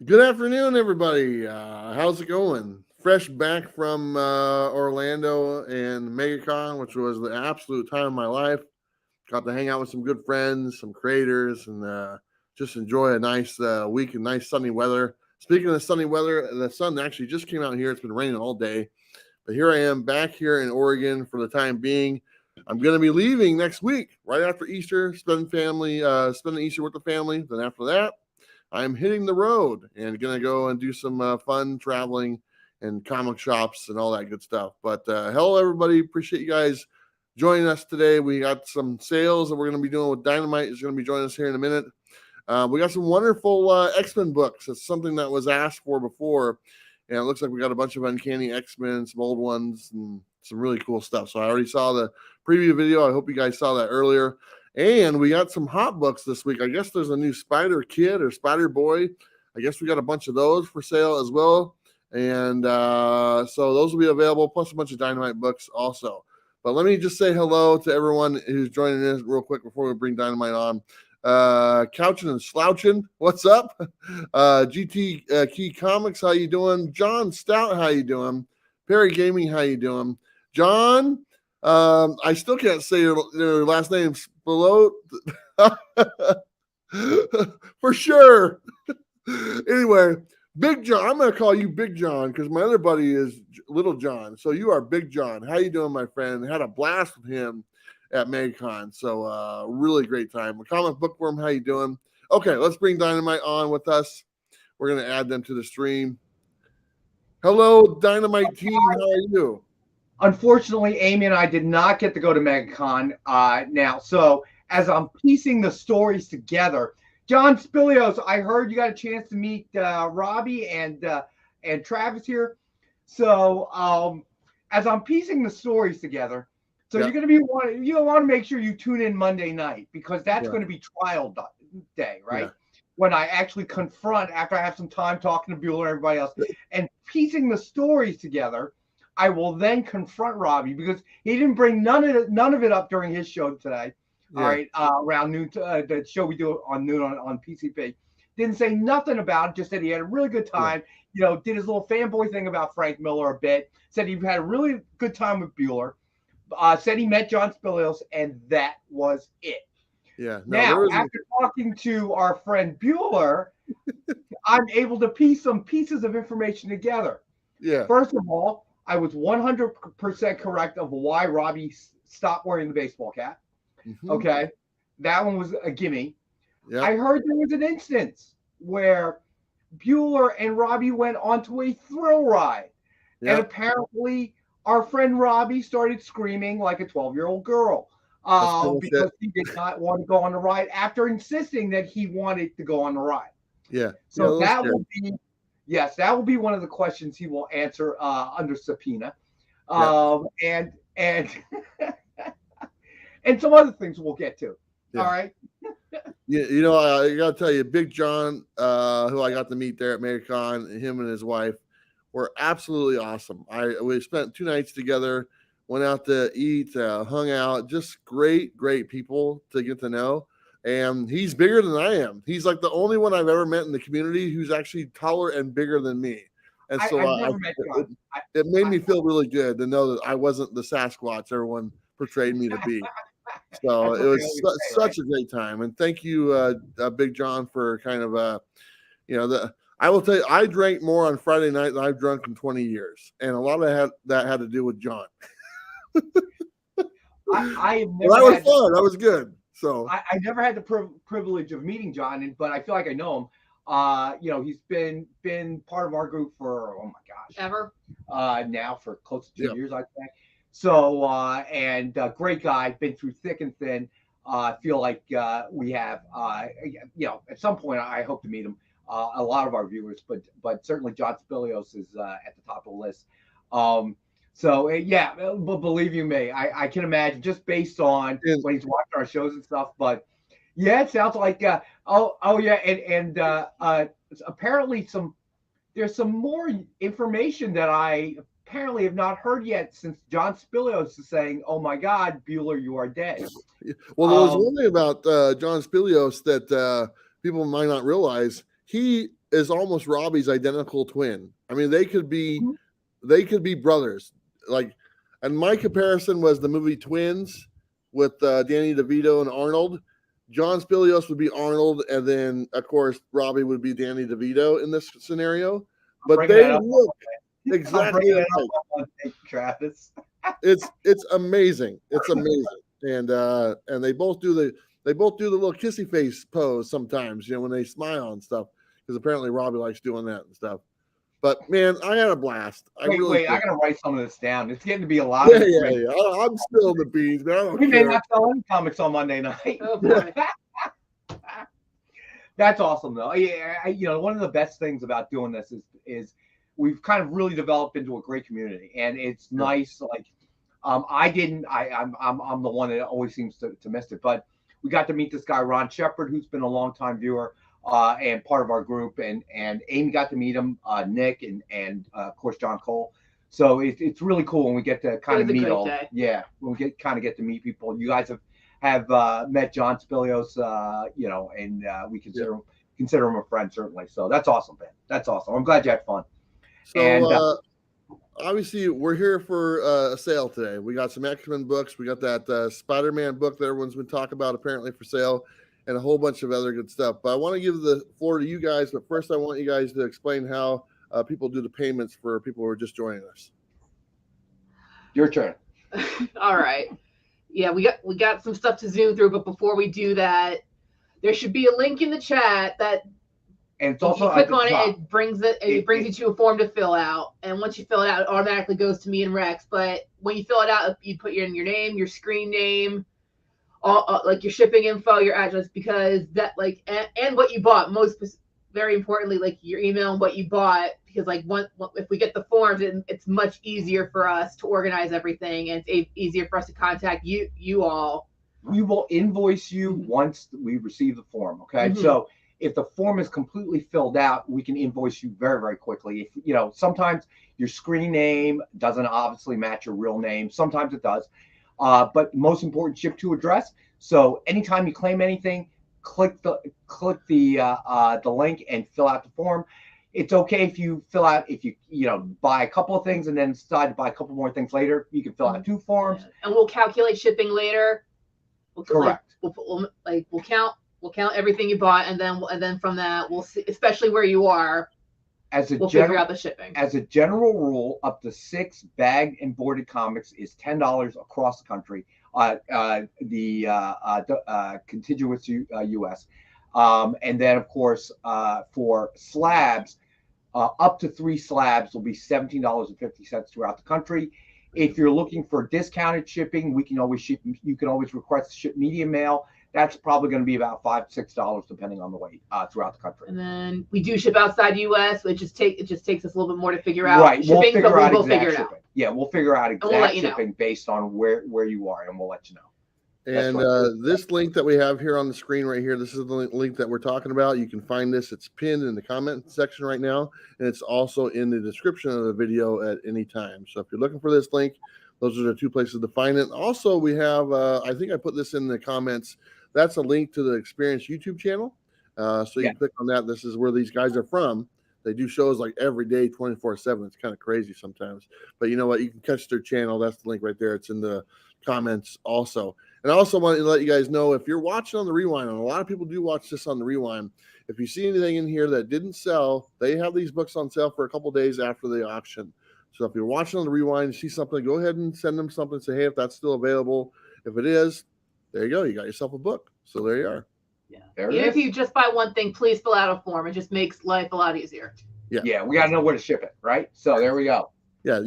Good afternoon, everybody. How's it going? Fresh back from Orlando and MegaCon, which was the absolute time of my life. Got to hang out with some good friends, some creators, and just enjoy a nice week and nice sunny weather. Speaking of sunny weather, the sun actually just came out here. It's been raining all day, but here I am back here in Oregon for the time being. I'm going to be leaving next week, right after Easter, spending Easter with the family. Then after that, I'm hitting the road and going to go and do some fun traveling and comic shops and all that good stuff. But hello, everybody. Appreciate you guys joining us today. We got some sales that we're going to be doing with Dynamite. Is going to be joining us here in a minute. We got some wonderful X-Men books. It's something that was asked for before. And it looks like we got a bunch of Uncanny X-Men, some old ones, and some really cool stuff. So I already saw the preview video. I hope you guys saw that earlier. And we got some hot books this week. I guess there's a new Spider Kid or Spider Boy. I guess we got a bunch of those for sale as well. And so those will be available, plus a bunch of Dynamite books also. But let me just say hello to everyone who's joining us real quick before we bring Dynamite on. Couching and Slouching, what's up? GT Key Comics, how you doing? John Stout, how you doing? Perry Gaming, how you doing? John, I still can't say your last name below for sure. Anyway, Big John, I'm going to call you Big John because my other buddy is Little John. So you are Big John. How you doing, my friend? Had a blast with him at MegaCon. So really great time. Comic Bookworm, how you doing? Okay, let's bring Dynamite on with us. We're going to add them to the stream. Hello, Dynamite team. How are you? Unfortunately, Amy and I did not get to go to MegaCon now. So as I'm piecing the stories together, John Spilios, I heard you got a chance to meet Robbie and Travis here. So as I'm piecing the stories together, so you're going to be you want to make sure you tune in Monday night because that's going to be trial day, right? Yeah. When I actually confront after I have some time talking to Bueller and everybody else and piecing the stories together. I will then confront Robbie because he didn't bring none of it up during his show today. Yeah. All right, around noon, the show we do on noon on PCP. Didn't say nothing about it, just said he had a really good time. Yeah. You know, did his little fanboy thing about Frank Miller a bit. Said he had a really good time with Bueller. Said he met John Spilios, and that was it. Yeah. Now, after talking to our friend Bueller, I'm able to piece some pieces of information together. Yeah. First of all, I was 100% correct of why Robbie stopped wearing the baseball cap. Mm-hmm. Okay. That one was a gimme. Yep. I heard there was an instance where Bueller and Robbie went onto a thrill ride. Yep. And apparently our friend Robbie started screaming like a 12-year-old girl because he did not want to go on the ride after insisting that he wanted to go on the ride. Yeah. So that will be... Yes, that will be one of the questions he will answer under subpoena, and and some other things we'll get to. Yeah. All right. You know, I got to tell you, Big John, who I got to meet there at MegaCon, him and his wife were absolutely awesome. We spent 2 nights together, went out to eat, hung out, just great people to get to know. And he's bigger than I am. He's like the only one I've ever met in the community who's actually taller and bigger than me. And so it made me feel really good to know that I wasn't the Sasquatch everyone portrayed me to be. So it was such a great time. And thank you, Big John, for kind of, I will tell you, I drank more on Friday night than I've drunk in 20 years. And a lot of that had to do with John. That was fun. That was good. So I never had the privilege of meeting John, but I feel like I know him. You know, he's been part of our group for, oh my gosh, ever now for close to 2 years, I think. So and great guy, been through thick and thin. I feel like we have, at some point I hope to meet him. A lot of our viewers, but certainly John Spilios is at the top of the list. So but believe you me, I can imagine just based on when he's watching our shows and stuff. But yeah, it sounds like and apparently there's some more information that I apparently have not heard yet since John Spilios is saying, "Oh my God, Bueller, you are dead." Well, there was one thing about John Spilios that people might not realize. He is almost Robbie's identical twin. I mean, they could be brothers. Like, and my comparison was the movie Twins with Danny DeVito and Arnold. John Spilios would be Arnold, and then of course Robbie would be Danny DeVito in this scenario. But they look exactly alike. Travis. It's amazing. It's amazing, and they both do the little kissy face pose sometimes. You know, when they smile and stuff, because apparently Robbie likes doing that and stuff. But man, I had a blast. I gotta write some of this down. It's getting to be a lot. Yeah. I'm still the beans, man. We may not sell any comics on Monday night. Oh, boy. That's awesome, though. Yeah, one of the best things about doing this is we've kind of really developed into a great community, and it's nice. Like, I'm the one that always seems to miss it, but we got to meet this guy Ron Shepard, who's been a longtime viewer. And part of our group, and Amy got to meet him, Nick, and of course John Cole. So it's really cool when we get to kind of meet all. Yeah, when we get to meet people. You guys have met John Spilios, and we consider him a friend, certainly. So that's awesome, man. That's awesome. I'm glad you had fun. So obviously we're here for a sale today. We got some X-Men books. We got that Spider-Man book that everyone's been talking about apparently for sale, and a whole bunch of other good stuff. But I want to give the floor to you guys. But first, I want you guys to explain how people do the payments for people who are just joining us. Your turn. All right. Yeah, we got some stuff to zoom through. But before we do that, there should be a link in the chat that, and it's also if you click on it, it brings you to a form to fill out. And once you fill it out, it automatically goes to me and Rex. But when you fill it out, you put in your name, your screen name, like your shipping info, your address, because that and what you bought, very importantly, like your email and what you bought, because if we get the forms, it's much easier for us to organize everything, and it's easier for us to contact you all. We will invoice you once we receive the form. Okay. Mm-hmm. So if the form is completely filled out, we can invoice you very, very quickly. If sometimes your screen name doesn't obviously match your real name. Sometimes it does. But most important, ship to address. So anytime you claim anything, click the link and fill out the form. It's okay if you buy a couple of things and then decide to buy a couple more things later. You can fill out 2 forms, and we'll calculate shipping later. Correct. We'll count everything you bought, and then from that we'll see, especially where you are. We'll figure out the shipping. As a general rule, up to 6 bagged and boarded comics is $10 across the country, the contiguous U.S. And then, of course, for slabs, up to 3 slabs will be $17.50 throughout the country. If you're looking for discounted shipping, we can always ship. You can always request to ship medium mail. That's probably going to be about $5 to $6 depending on the weight throughout the country. And then we do ship outside the U.S. It just takes us a little bit more to figure out shipping, we'll figure it out. Yeah, we'll figure out exact shipping based on where you are, and we'll let you know. And this link that we have here on the screen right here, this is the link that we're talking about. You can find this. It's pinned in the comment section right now, and it's also in the description of the video at any time. So if you're looking for this link, those are the 2 places to find it. Also, we have, I think I put this in the comments, that's a link to the Experience YouTube channel. So you can click on that. This is where these guys are from. They do shows like every day, 24/7. It's kind of crazy sometimes. But you know what? You can catch their channel. That's the link right there. It's in the comments also. And I also want to let you guys know, if you're watching on the Rewind, and a lot of people do watch this on the Rewind, if you see anything in here that didn't sell, they have these books on sale for a couple days after the auction. So if you're watching on the Rewind, you see something, go ahead and send them something. Say, hey, if that's still available. If it is, there you go. You got yourself a book. So there you are. Yeah. If you just buy one thing, please fill out a form. It just makes life a lot easier. Yeah. We got to know where to ship it, right? So there we go. Yeah.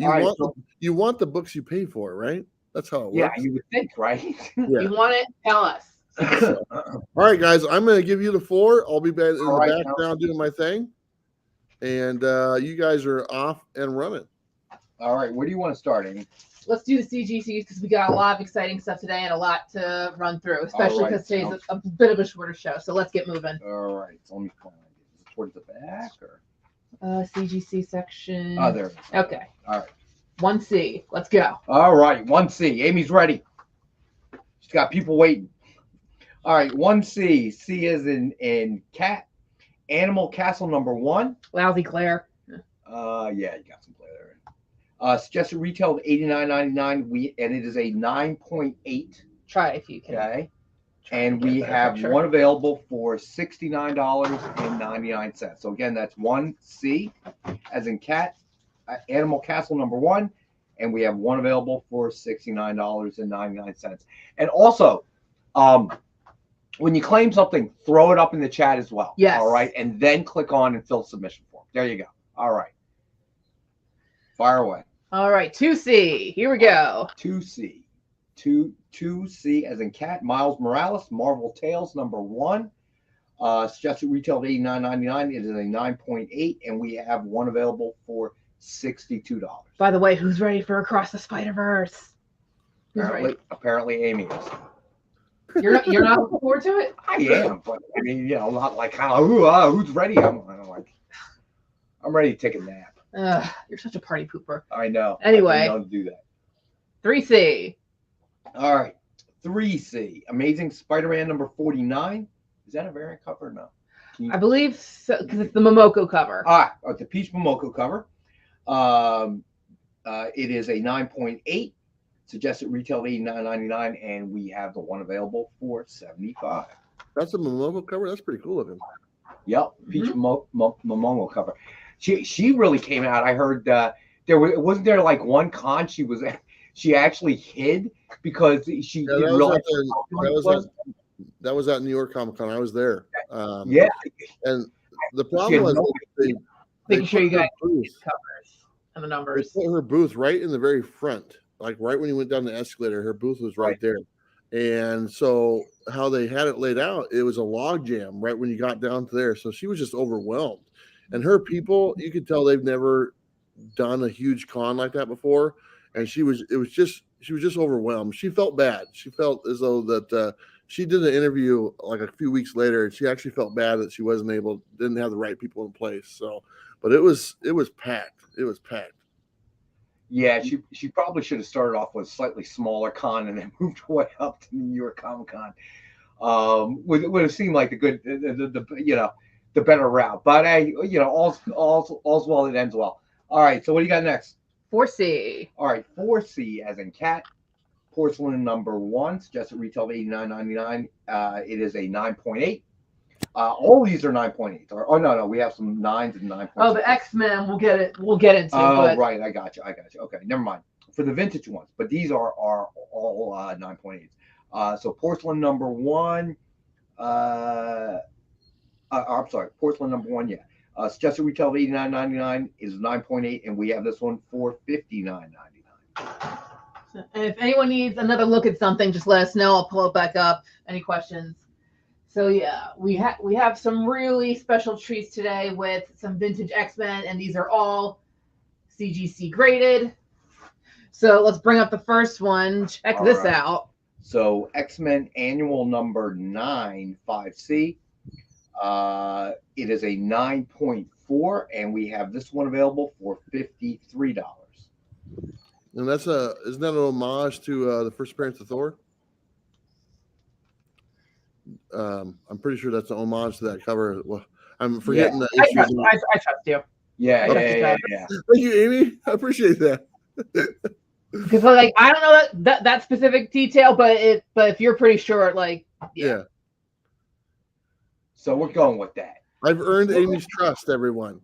You want the books you pay for, right? That's how it works. Yeah, you would think, right? You want it? Tell us. All right, guys. I'm going to give you the floor. I'll be back in the background doing my thing. And you guys are off and running. All right. Where do you want to start, Amy? Let's do the CGCs because we got a lot of exciting stuff today and a lot to run through, especially because today's a bit of a shorter show. So let's get moving. All right. So let me find it. Towards the back or? CGC section. Oh, there. Okay. All right. 1C. Let's go. All right. 1C. Amy's ready. She's got people waiting. All right. 1C. C is in cat. Animal Castle number 1. Lousy Claire. Yeah, you got some play there. Suggested retail of $89.99. And it is a 9.8. Try it if you can. Okay. Try to And get a we better have picture. one available for $69.99. So again, that's 1C as in cat, Animal Castle number 1. And we have one available for $69.99. And also, when you claim something, throw it up in the chat as well. Yes. All right. And then click on and fill submission form. There you go. All right. Fire away. All right, 2C. Here we go. 2C. 2C as in cat, Miles Morales, Marvel Tales number 1. Suggested retail of $89.99. It is a 9.8, and we have one available for $62. By the way, who's ready for Across the Spider-Verse? Who's ready? Apparently Amy is. You're not looking forward to it? I am, but I mean, not like how who's ready? I'm ready to take a nap. You're such a party pooper. I know. Anyway. I don't do that. 3C. All right. 3C. Amazing Spider-Man number 49. Is that a variant cover or no? I believe so, because it's the Momoko cover. The Peach Momoko cover. It is a 9.8. Suggested retail of $89.99, and we have the one available for $75. That's a Momomo cover. That's pretty cool looking. Yep, Peach Momomo cover. She really came out. I heard wasn't there like one con she actually hid because she Yeah, didn't realize that was at New York Comic Con. I was there. Yeah, and the problem was making sure you got booth covers and the They numbers. put her booth right in the very front, like right when you went down the escalator. Her booth was right there, and so how they had it laid out, it was a log jam right when you got down to there. So she was just overwhelmed, and her people, you could tell they've never done a huge con like that before, and she was just overwhelmed. She felt bad. She felt as though that she did an interview like a few weeks later, and she actually felt bad that she didn't have the right people in place. So, but it was packed. It was packed. Yeah, she probably should have started off with a slightly smaller con and then moved way up to New York Comic Con. Would have seemed like the better route. But all's well that ends well. All right, so what do you got next? 4C. All right, 4C as in cat, porcelain number 1, suggested retail of $89.99. It is a 9.8. All these are 9.8. Oh no, we have some 9s and 9.8. Oh, the X-Men. We'll get into. Oh, right. I got you. Okay, never mind. For the vintage ones, but these are all 9.8s. So porcelain number 1. I'm sorry, porcelain number 1. Yeah. Suggested retail of $89.99 is 9.8, and we have this one for $59.99. And if anyone needs another look at something, just let us know. I'll pull it back up. Any questions? So yeah, we have some really special treats today with some vintage X-Men, and these are all CGC graded. So let's bring up the first one. Check this out. So X-Men Annual number 9, 5C. It is a 9.4, and we have this one available for $53. And isn't that an homage to the first appearance of Thor? I'm pretty sure that's an homage to that cover. Well, I'm forgetting that. I trust you. Yeah. Thank you, Amy. I appreciate that. Because I don't know that specific detail, but if you're pretty sure, yeah. So we're going with that. I've earned Amy's trust, everyone.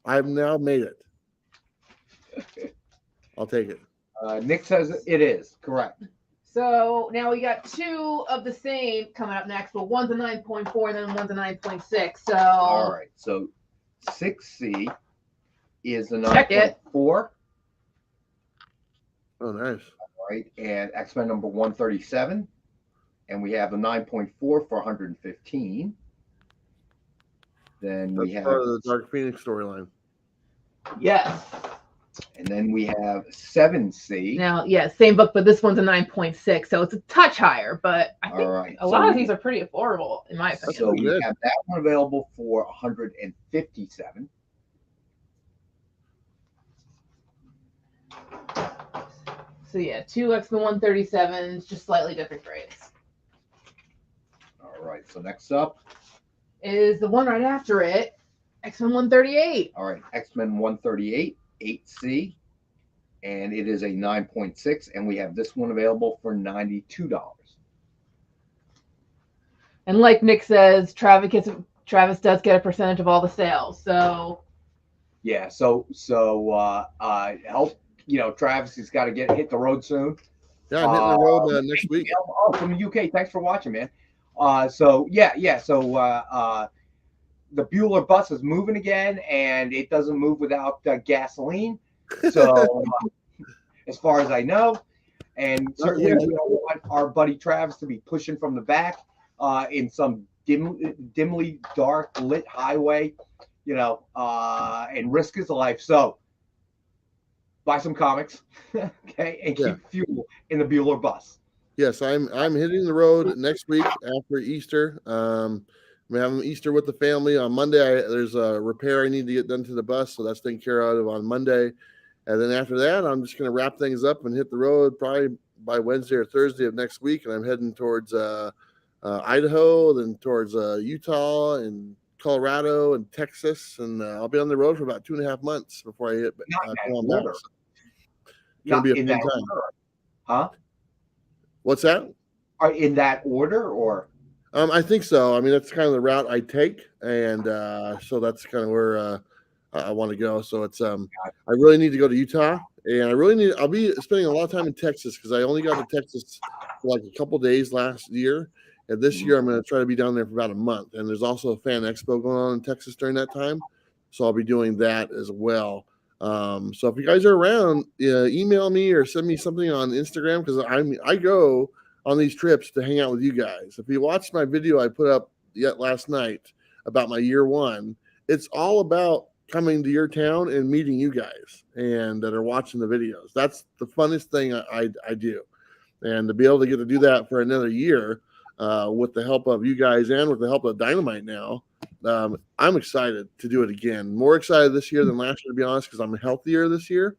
I've now made it. I'll take it. Nick says it is correct. So now we got 2 of the same coming up next, but one's a 9.4 and then one's a 9.6. So all right. So 6C is the 9.4. Oh, nice. All right, and X-Men number 137, and we have a 9.4 for 115. Then we have part of the Dark Phoenix storyline. yes. And then we have 7C. Now, yeah, same book, but this one's a 9.6, so it's a touch higher. But I think a lot of these are pretty affordable, in my opinion. So we have that one available for 157. So yeah, 2 X-Men 137s, just slightly different grades. All right. So next up is the one right after it. X-Men 138. All right, X-Men 138, 8C, and it is a 9.6, and we have this one available for $92. And like Nick says, Travis does get a percentage of all the sales. So yeah, so help. Travis has got to hit the road soon. Yeah, I'm hitting the road next week. Oh, from the UK. Thanks for watching, man. The Bueller bus is moving again, and it doesn't move without gasoline. So, as far as I know, and certainly we don't want our buddy Travis to be pushing from the back in some dimly dark lit highway, and risk his life. So, buy some comics, okay, and keep fuel in the Bueller bus. Yes, I'm hitting the road next week after Easter. I'm having Easter with the family on Monday. There's a repair I need to get done to the bus, so that's taken care of on Monday. And then after that, I'm just going to wrap things up and hit the road probably by Wednesday or Thursday of next week. And I'm heading towards Idaho, then towards Utah and Colorado and Texas, and I'll be on the road for about 2.5 months before I hit. Not in that order. Huh? What's that? Are in that order, or? I think so. I mean, that's kind of the route I take, and so that's kind of where I want to go. So it's I really need to go to Utah, and I'll be spending a lot of time in Texas because I only got to Texas for like a couple days last year, and this year I'm going to try to be down there for about a month. And there's also a fan expo going on in Texas during that time, so I'll be doing that as well. So if you guys are around, email me or send me something on Instagram because I go on these trips to hang out with you guys. If you watched my video I put up last night about my year one, it's all about coming to your town and meeting you guys and that are watching the videos. That's the funnest thing I do. And to be able to get to do that for another year with the help of you guys and with the help of Dynamite now, I'm excited to do it again. More excited this year than last year, to be honest, because I'm healthier this year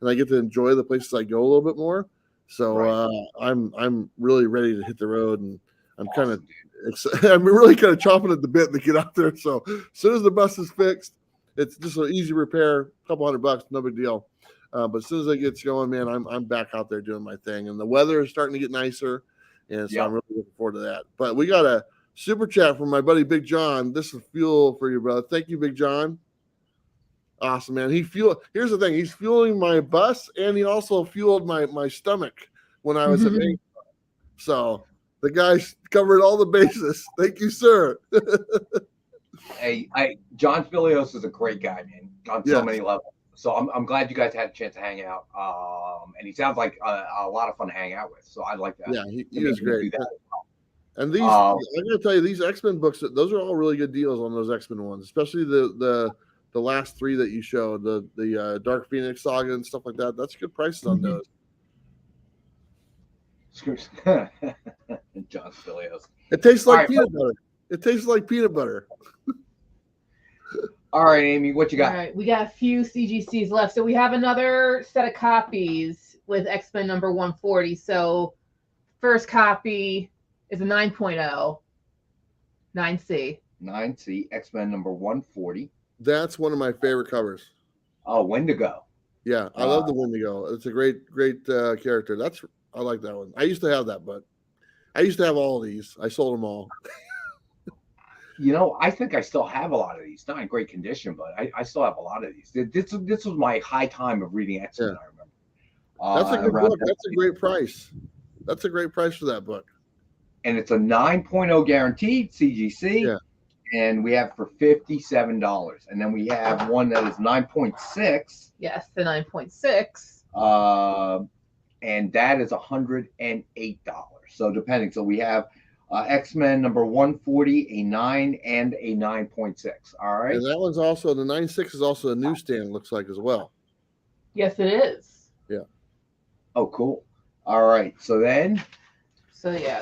and I get to enjoy the places I go a little bit more. So I'm really ready to hit the road, and I'm I'm really kind of chomping at the bit to get out there. So as soon as the bus is fixed, it's just an easy repair, a couple $100, no big deal. But as soon as it gets going, man, I'm back out there doing my thing, and the weather is starting to get nicer, and so I'm really looking forward to that. But we got a super chat from my buddy Big John. This is fuel for you, brother. Thank you, Big John. Awesome, man. Here's the thing. He's fueling my bus, and he also fueled my stomach when I was at Maine. So the guy covered all the bases. Thank you, sir. Hey, John Filios is a great guy, man, on so many levels. So I'm glad you guys had a chance to hang out. And he sounds like a lot of fun to hang out with. So I like that. Yeah, he is great. And these, I'm gonna tell you, these X-Men books, those are all really good deals on those X-Men ones, especially the last 3 that you showed, the Dark Phoenix saga and stuff like that. That's good prices on those. John Filios. It tastes like peanut butter. It tastes like peanut butter. All right, Amy, what you got? All right, we got a few CGCs left. So we have another set of copies with X-Men number 140. So first copy is a 9.0, 9C. 9C, X-Men number 140. That's one of my favorite covers. Oh, Wendigo. Yeah, I love the Wendigo. It's a great character. I like that one. I used to have that, but I used to have all of these. I sold them all. I think I still have a lot of these. Not in great condition, but I still have a lot of these. This was my high time of reading X-Men, I remember. That's a good book. That's a great price. That's a great price for that book. And it's a 9.0 guaranteed CGC. Yeah. And we have for $57. And then we have one that is 9.6. Yes, the 9.6. And that is $108. So depending. So we have X-Men number 140, a 9, and a 9.6. All right. And that one's also, the 9.6 is also a newsstand, looks like, as well. Yes, it is. Yeah. Oh, cool. All right. So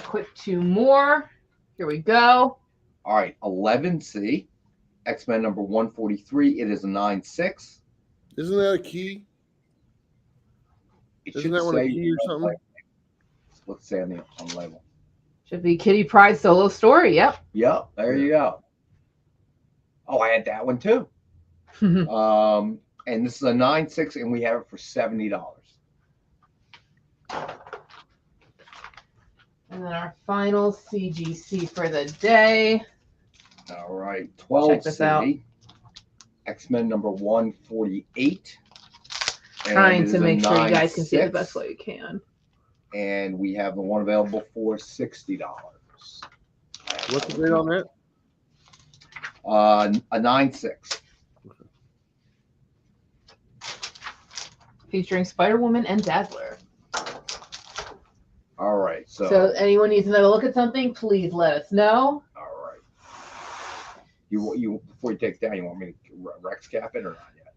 quick 2 more. Here we go. All right. 11C, X-Men number 143. It is a 9.6. Isn't that a key? Isn't that one a key or something? Let's say on the label. Should be Kitty Pryde's solo story. Yep. There you go. Oh, I had that one too. And this is a 9.6, and we have it for $70. And then our final CGC for the day. All right, 12 Check this out. X-Men number 148. Trying to make sure you guys can see it the best way you can. And we have the one available for $60. What's the date on that? A 9.6. Featuring Spider-Woman and Dazzler. All right, so anyone needs another look at something, please let us know. All right. You before you take it down, you want me to Rex cap it or not yet?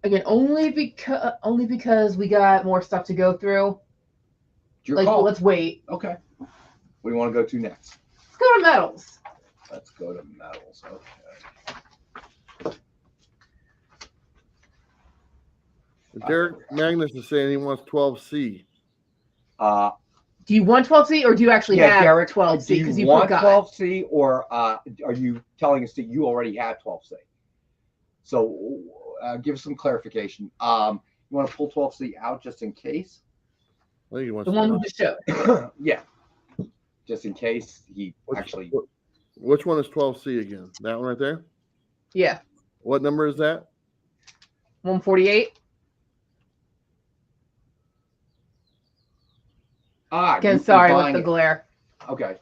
Again, only because we got more stuff to go through. Your call. Let's wait. Okay. What do you want to go to next? Let's go to metals. Let's go to metals. Okay. Derek Magnus is saying he wants 12C. Do you want 12C or do you actually have Derek, 12C? Because you want 12C, or are you telling us that you already have 12C? So give us some clarification. You want to pull 12C out just in case? I think he wants the one we just showed. Yeah. Just in case he actually. Which one is 12C again? That one right there? Yeah. What number is that? 148. Again, sorry with the glare. Okay.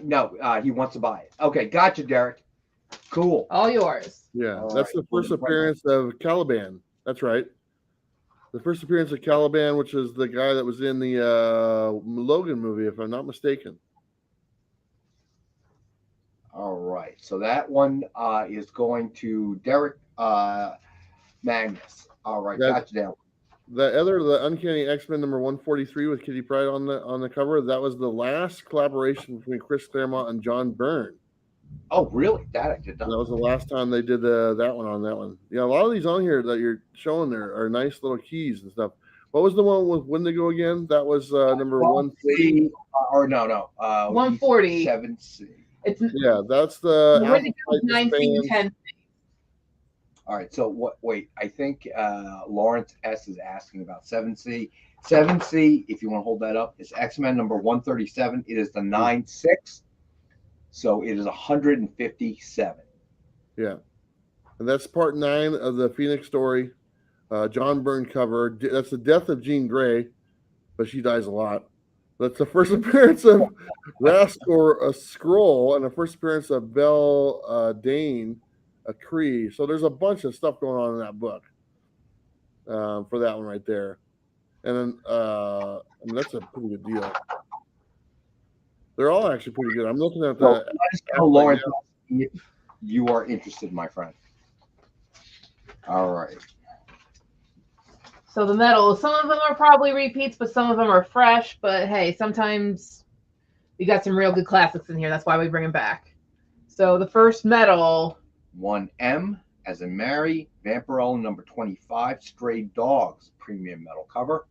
No, he wants to buy it. Okay, gotcha, Derek. Cool. All yours. Yeah, All that's right. the first appearance of Caliban. That's right. The first appearance of Caliban, which is the guy that was in the Logan movie, if I'm not mistaken. All right. So that one is going to Derek Magnus. All right, gotcha down. The Uncanny X-Men number 143 with Kitty Pryde on the cover, that was the last collaboration between Chris Claremont and John Byrne. Oh, really? That I did not. That was the last time they did that one on that one. Yeah, a lot of these on here that you're showing there are nice little keys and stuff. What was the one with Wendigo again? That was number 140. Or no. 140. 7C. Yeah, that's the Wendigo 9C 10. All right, so what? Wait, I think Lawrence S is asking about 7C. 7C, if you want to hold that up, is X-Men number 137. It is the 9.6, so it is 157. Yeah, and that's part 9 of the Phoenix story. John Byrne cover. That's the death of Jean Grey, but she dies a lot. That's the first appearance of Raskor, a Skrull, and the first appearance of Belle Dane, a Kree. So there's a bunch of stuff going on in that book for that one right there. And then I mean, that's a pretty good deal. They're all actually pretty good. I'm looking at the. Lawrence, if you are interested, my friend. All right. So the metals, some of them are probably repeats, but some of them are fresh. But hey, sometimes we got some real good classics in here. That's why we bring them back. So the first metal. 1M, as in Mary, Vampirella number 25, Stray Dogs premium metal cover.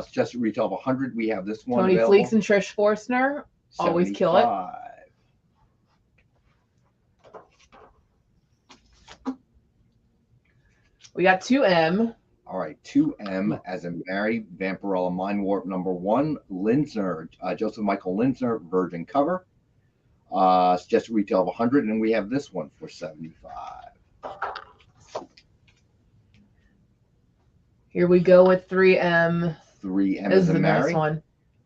Suggested retail of 100. We have this one. Tony available. Fleeks and Trish Forstner. Always kill it. We got 2M. All right, 2M, as in Mary, Vampirella Mind Warp number 1, Linsner, Joseph Michael Linsner, Virgin cover. Suggested retail of 100, and we have this one for 75. Here we go with 3M. 3M This as is the in Mary. nice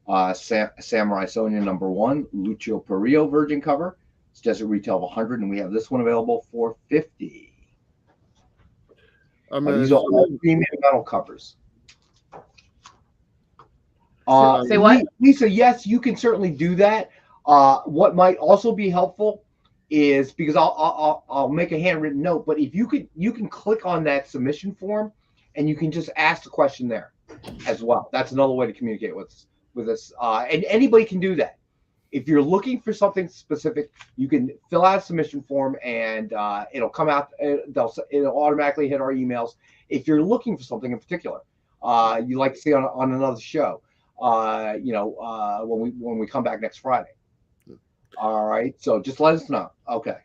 one. Samurai Sonia number 1, Lucio Perillo Virgin cover. Suggested retail of 100, and we have this one available for 50. These are all premium metal covers. Say what? Lisa, yes, you can certainly do that. What might also be helpful is, because I'll make a handwritten note, but if you can click on that submission form and you can just ask the question there as well. That's another way to communicate with us. And anybody can do that. If you're looking for something specific, you can fill out a submission form and it'll come out. It'll automatically hit our emails. If you're looking for something in particular, you like to see on another show, when we come back next Friday. All right. So just let us know. Okay.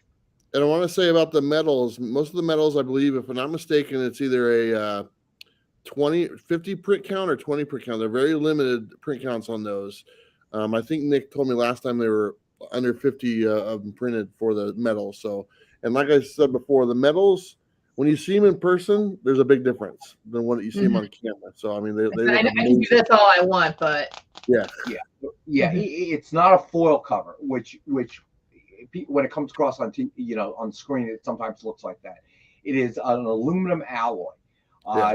And I want to say about the medals, most of the medals, I believe, if I'm not mistaken, it's either a 50 print count or 20 print count. They're very limited print counts on those. I think Nick told me last time they were under 50 of them printed for the medals. So, and like I said before, the medals, when you see them in person, there's a big difference than when you see them on camera. So, I mean, they look I can do this all I want, but yeah. It's not a foil cover, which when it comes across on on screen, it sometimes looks like that. It is an aluminum alloy.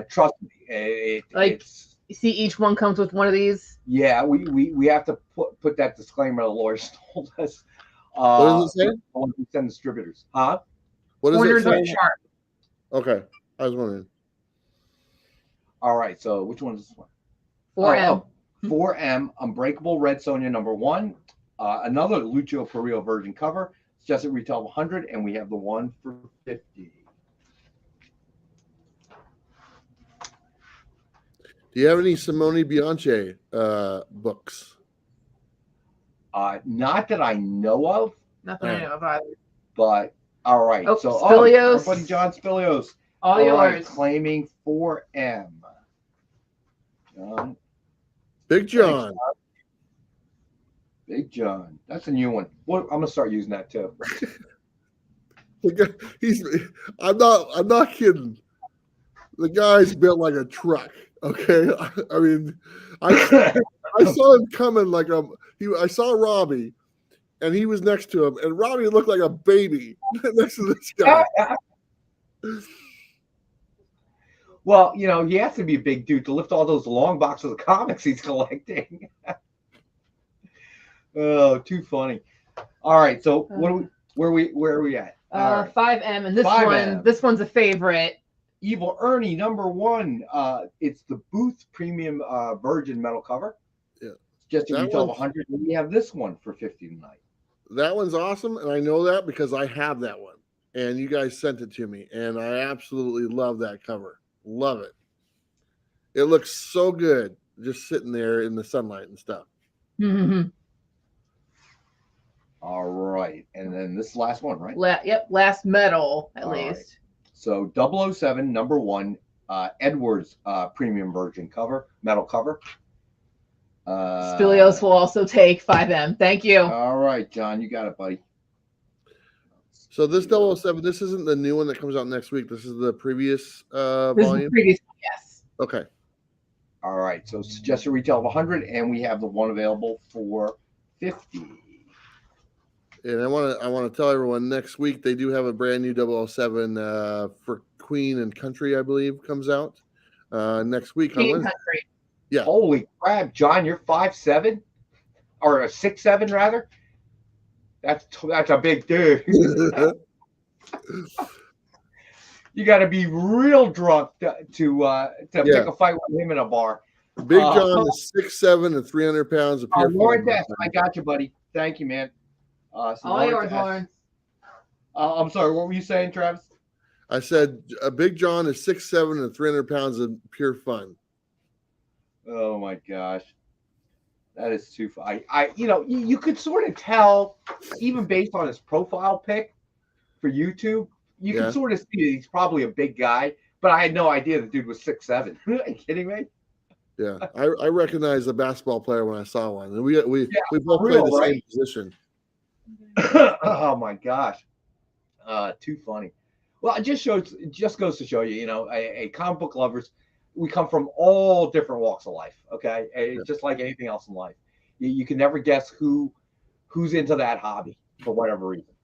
Trust me, it's you see, each one comes with one of these. Yeah, we have to put that disclaimer the lawyers told us. What does it say? We send distributors, huh? What does Corners it say? are sharp. Okay, I was wondering. All right, so which one is this one? 4M. 4M Unbreakable Red Sonja #1. Another Lucio Perillo version cover. It's just at retail of 100, and we have the one for 50. Do you have any Simone Bianchi books? Not that I know of. Nothing I know of either. But all right. Oh, so Spilios. our buddy John Spilios. All yours. Right, claiming 4M. John. Big John. Big John. That's a new one. Well, I'm gonna start using that too. I'm not kidding. The guy's built like a truck. Okay, I mean, I saw him coming like I saw Robbie, and he was next to him, and Robbie looked like a baby next to this guy. Well, he has to be a big dude to lift all those long boxes of comics he's collecting. Oh, too funny. All right, so where are we at? 5M, and this one's a favorite. Evil Ernie #1. It's the Booth Premium Virgin metal cover. Yeah, just a retail of 100. And we have this one for 50 tonight. That one's awesome, and I know that because I have that one, and you guys sent it to me, and I absolutely love that cover. Love it. It looks so good, just sitting there in the sunlight and stuff. Mm-hmm. All right, and then this last one, right? Last metal at least. Right. So 007 #1 Edwards Premium Virgin metal cover. Spilios will also take 5M. Thank you. All right, John, you got it, buddy. So this 007, this isn't the new one that comes out next week. This is the previous volume? This is the previous one, yes. Okay. All right, so suggested retail of 100, and we have the one available for 50. And I want to tell everyone next week they do have a brand new 007 for Queen and Country, I believe, comes out next week on Wednesday. Country. Yeah. Holy crap, John, you're 5'7", or a 6'7" rather. That's a big dude. You got to be real drunk to pick a fight with him in a bar. Big John is 6'7" and 300 pounds of pure Lawrence, I got you, buddy. Thank you, man. So all yours, Lawrence. I'm sorry, what were you saying, Travis? I said Big John is 6'7" and 300 pounds of pure fun. Oh my gosh, that is too funny. You could sort of tell, even based on his profile pic for YouTube, you can sort of see that he's probably a big guy. But I had no idea the dude was 6'7". Are you kidding me? Yeah, I recognized a basketball player when I saw one, and we both played the same position. Oh my gosh, too funny. Well, it just goes to show you, a comic book lovers, we come from all different walks of life. Okay, it's just like anything else in life. You can never guess who's into that hobby for whatever reason.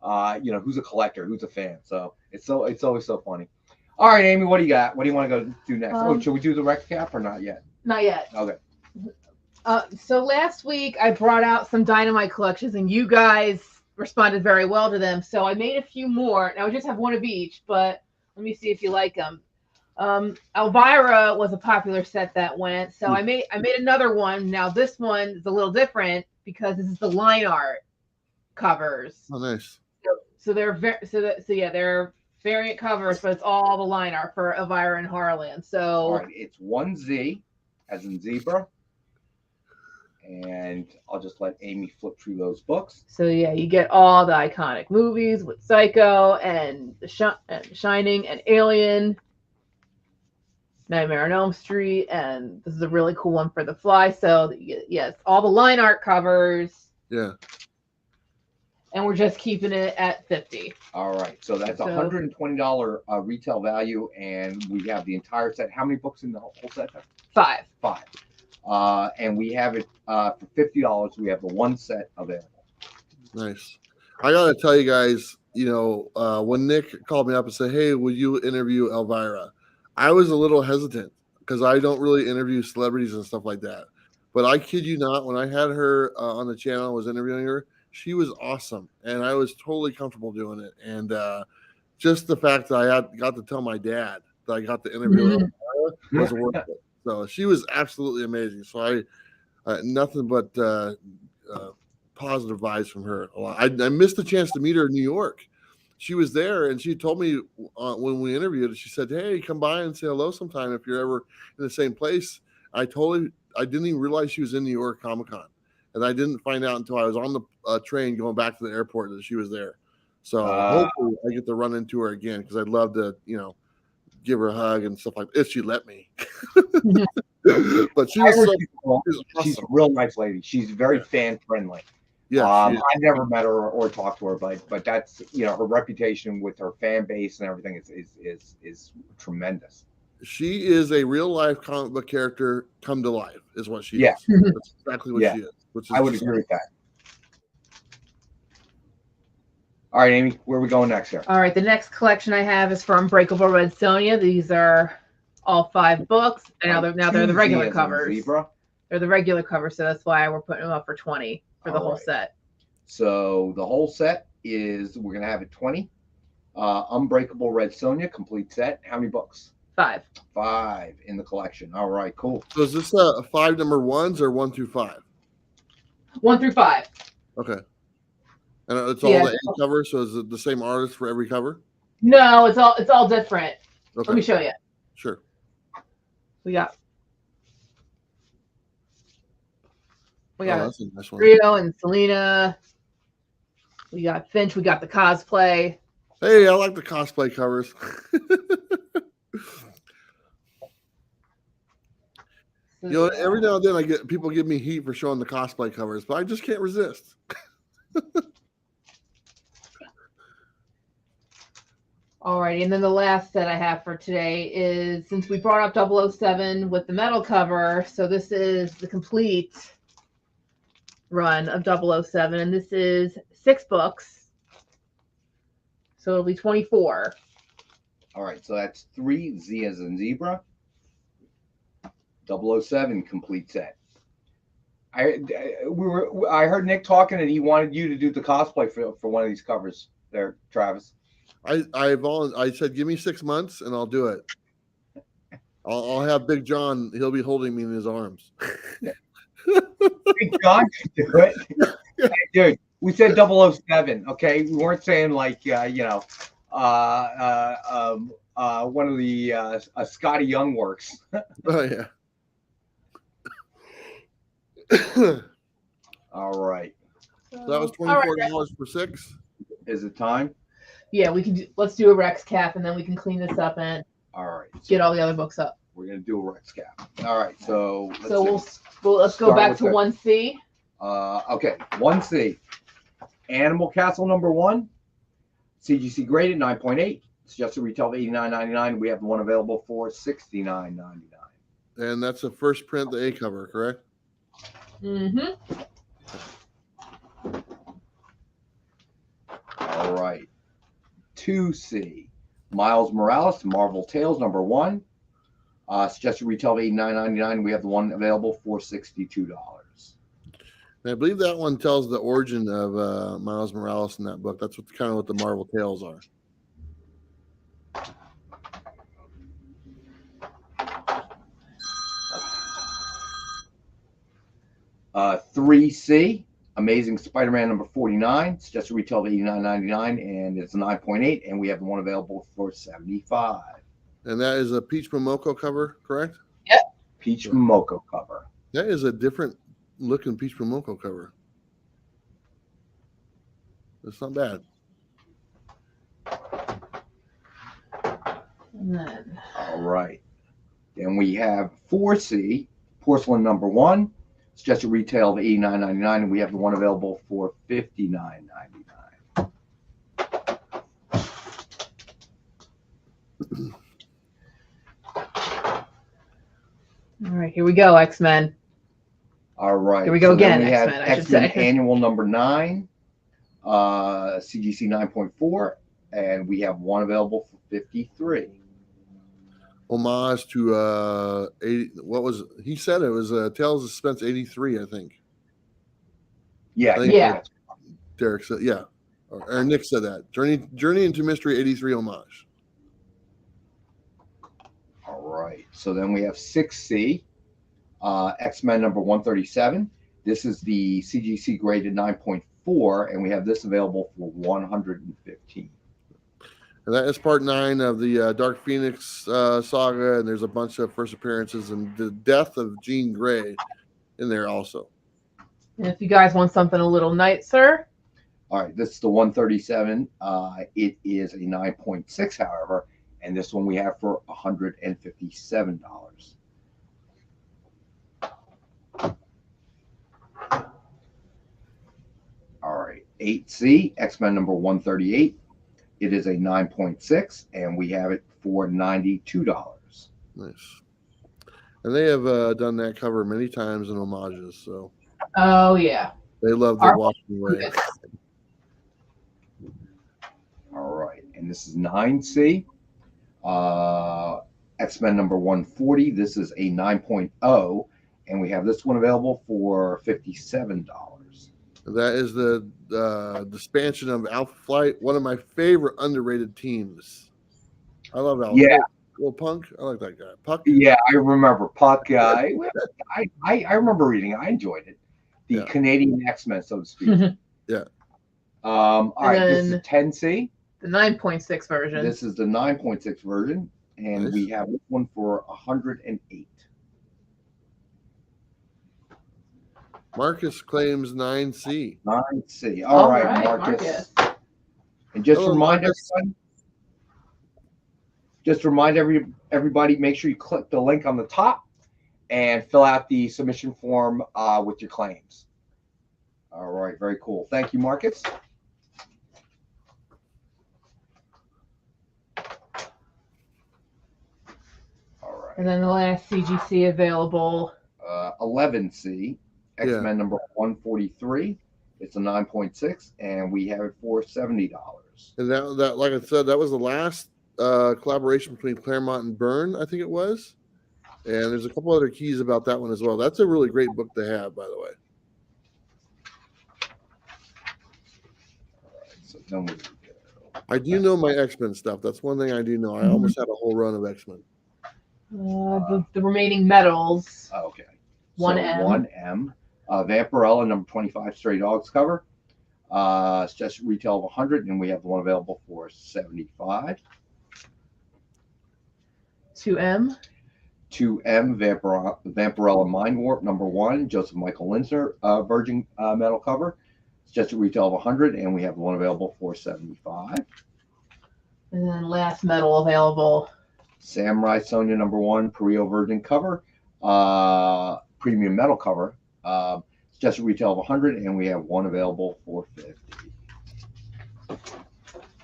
Who's a collector, who's a fan. So it's always so funny. All right, Amy, what do you got? What do you want to go do next? Should we do the recap or not yet? Not yet. Okay. So last week I brought out some Dynamite collections, and you guys responded very well to them. So I made a few more. Now I just have one of each, but let me see if you like them. Elvira was a popular set that went, so I made another one. Now this one is a little different because this is the line art covers. Oh, nice. So they're they're variant covers, but it's all the line art for Elvira and Harlan. So all right, it's 1Z as in zebra, And I'll just let Amy flip through those books. So yeah, you get all the iconic movies with Psycho and Shining and Alien, Nightmare on Elm Street, and this is a really cool one for The Fly. So yes, all the line art covers. Yeah. And we're just keeping it at $50. All right, so that's $120 retail value, and we have the entire set. How many books in the whole set? 5. 5. And we have it for $50. We have the one set available. Nice. I gotta tell you guys, when Nick called me up and said, "Hey, would you interview Elvira?" I was a little hesitant because I don't really interview celebrities and stuff like that. But I kid you not, when I had her on the channel, I was interviewing her. She was awesome, and I was totally comfortable doing it. And just the fact that I got to tell my dad that I got to interview Elvira was worth it. So she was absolutely amazing. So I nothing but positive vibes from her. I missed the chance to meet her in New York. She was there, and she told me when we interviewed her, she said, "Hey, come by and say hello sometime if you're ever in the same place." I didn't even realize she was in New York Comic-Con. And I didn't find out until I was on the train going back to the airport that she was there. So hopefully I get to run into her again because I'd love to, give her a hug and stuff like that if she let me. But she was she's a real nice lady. She's very fan friendly. Yeah, I've never met her or talked to her, but that's her reputation with her fan base and everything is tremendous. She is a real life comic book character come to life, is what she is. That's exactly what she is. Which is I would agree with that. All right, Amy, where are we going next here? All right, the next collection I have is from Unbreakable Red Sonja. These are all 5 books, and now they're the regular covers. Zebra. They're the regular covers, so that's why we're putting them up for $20 for the whole set. So the whole set we're gonna have it $20. Unbreakable Red Sonja complete set. How many books? 5. 5 in the collection. All right, cool. So is this 5 number 1s or 1 through 5? 1 through 5. Okay. And it's all the A cover, so is it the same artist for every cover? No, it's all different. Okay. Let me show you. Sure. We got that's a nice one. Rio and Selena. We got Finch. We got the cosplay. Hey, I like the cosplay covers. Every now and then I get people give me heat for showing the cosplay covers, but I just can't resist. Alrighty, and then the last set I have for today is, since we brought up 007 with the metal cover, so this is the complete run of 007, and this is 6 books, so it'll be 24. All right, so that's 3 Z as in zebra. 007 complete set. I heard Nick talking, and he wanted you to do the cosplay for one of these covers there, Travis. I said, give me 6 months and I'll do it. I'll have Big John. He'll be holding me in his arms. Big John can do it. Hey, dude, we said 007. Okay, we weren't saying like one of the Scotty Young works. Oh yeah. All right. So that was $24 for 6. Is it time? Yeah, we can. Let's do a Rex cap, and then we can clean this up and get all the other books up. We're gonna do a Rex cap. All right. So let's go back to 1C. Okay, 1C. Animal Castle #1. CGC graded 9.8. Suggested retail of $89.99. We have the one available for $69.99. And that's the first print, the A cover, correct? Mm-hmm. All right. 2C. Miles Morales, Marvel Tales #1. Suggested retail of $89.99. We have the one available for $62. And I believe that one tells the origin of Miles Morales in that book. That's kind of what the Marvel Tales are. Uh, 3C. Amazing Spider-Man #49, suggested retail of $89.99, and it's a 9.8, and we have the one available for $75. And that is a Peach Momoko cover, correct? Yep. Peach Momoko cover. That is a different looking Peach Momoko cover. That's not bad. And then All right. Then we have 4C, porcelain number 1. Suggested retail of $89.99, and we have the one available for $59.99. all right, here we go, X-Men. All right. Here we go then again, we have X-Men, I should X-Men say. Annual number 9, CGC 9.4, and we have one available for $53. Homage to 80. What was he said? It was Tales of Suspense 83, I think. Yeah, I think Yeah. Derek said, yeah, or Nick said that. Journey into Mystery 83 homage. All right. So then we have 6C, X-Men number 137. This is the CGC graded 9.4, and we have this available for $115. And that is part 9 of the Dark Phoenix saga, and there's a bunch of first appearances and the death of Jean Grey in there also. And if you guys want something a little nicer, All right, this is the 137. It is a 9.6, however, and this one we have for $157. All right, 8C, X-Men number 138. It is a 9.6, and we have it for $92. Nice. And they have done that cover many times in homages, so oh yeah. they love the Our- walking away. All right, and this is 9C, X-Men number 140. This is a 9.0, and we have this one available for $57. That is the expansion of Alpha Flight, one of my favorite underrated teams. I love Alpha. Yeah. Little Punk, I like that guy. Puck. Yeah, I remember Puck. I remember reading. I enjoyed it. The Yeah. Canadian X-Men, so to speak. Yeah. All right, this is then- 10C. The 9.6 version. This is the 9.6 version, and Nice. we have this one for $108. Marcus claims 9C. 9C. All right, Marcus. And just Hello, remind Marcus. everyone. Just remind everybody. Make sure you click the link on the top and fill out the submission form with your claims. All right, very cool. Thank you, Marcus. All right. And then the last CGC available. 11C, X-Men number 143. It's a 9.6, and we have it for $70. And that, like I said, that was the last collaboration between Claremont and Byrne, I think it was. And there's a couple other keys about that one as well. That's a really great book to have, by the way. All right, so then we go. I do know my X-Men stuff. That's one thing I do know. I almost had a whole run of X-Men. The remaining medals. Okay. 1M. So 1M. Vampirella number 25 Stray Dogs cover. It's just retail of 100, and we have the one available for 75. 2M. 2M Vampirella Mind Warp number 1, Joseph Michael Linsner Virgin metal cover. It's just a retail of 100, and we have the one available for 75. And then last medal available. Samurai Sonia number 1 Perio Virgin cover, premium metal cover. It's just a retail of 100, and we have one available for 50.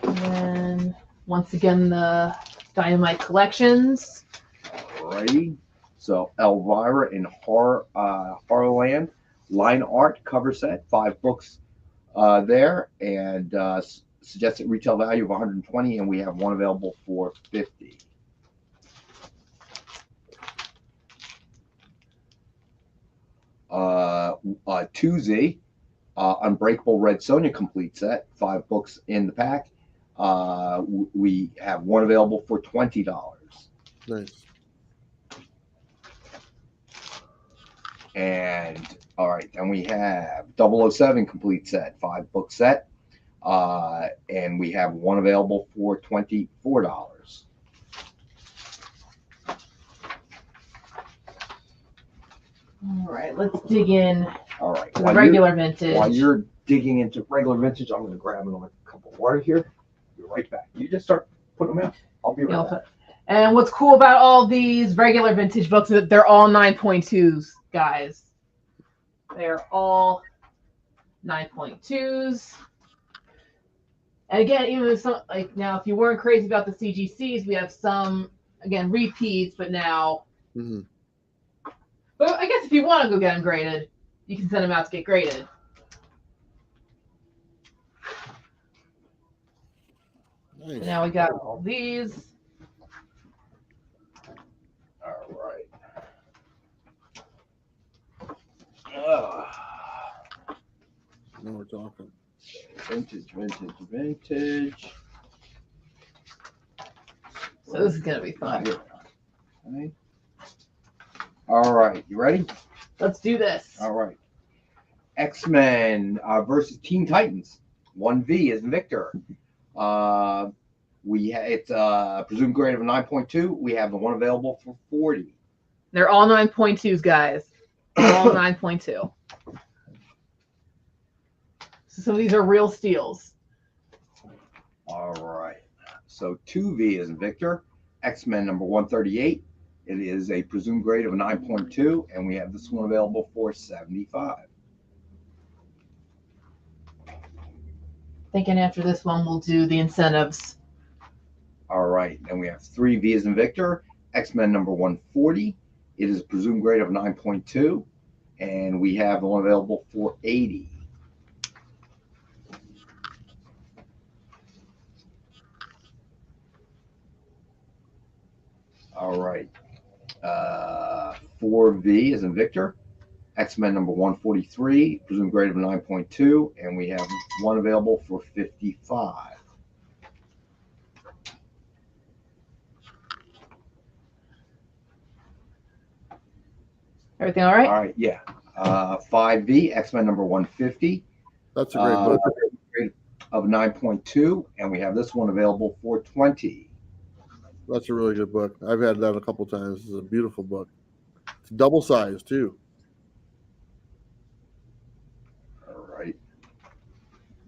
And then once again the Dynamite collections. Alrighty. So Elvira in Horrorland line art cover set, 5 books there, and suggested retail value of 120, and we have one available for 50. Tuesday, Unbreakable Red Sonja complete set, 5 books in the pack. We have one available for $20. Nice. And all right, then we have 007 complete set, 5 book set. And we have one available for $24. All right, let's dig in All right. to the regular vintage. While you're digging into regular vintage, I'm going to grab another cup of water here. Be right back. You just start putting them in. I'll be right back. And what's cool about all these regular vintage books is that they're all 9.2s, guys. They're all 9.2s. And again, even if some, like now, if you weren't crazy about the CGCs, we have some, again, repeats, but now. Mm-hmm. But I guess if you want to go get them graded, you can send them out to get graded. Nice. So now we got all these. All right. Now we're talking. Vintage. So this is going to be fun. Okay. All right. You ready? Let's do this. All right. X-Men versus Teen Titans. 1V is Victor. It's presumed grade of 9.2. We have the one available for 40. They're all 9.2s, guys. All 9.2. So some of these are real steals. All right. So 2V is Victor. X-Men number 138. It is a presumed grade of 9.2, and we have this one available for 75. Thinking after this one, we'll do the incentives. All right. Then we have 3V as in Victor. X-Men number 140. It is a presumed grade of 9.2, and we have the one available for 80. All right. 4V is in Victor. X-Men number 143, presumed grade of 9.2, and we have one available for 55. Everything all right? All right, yeah. 5V, X-Men number 150. That's a great book. Grade of 9.2, and we have this one available for 20. That's a really good book. I've had that a couple times. It's a beautiful book. It's double sized too. All right.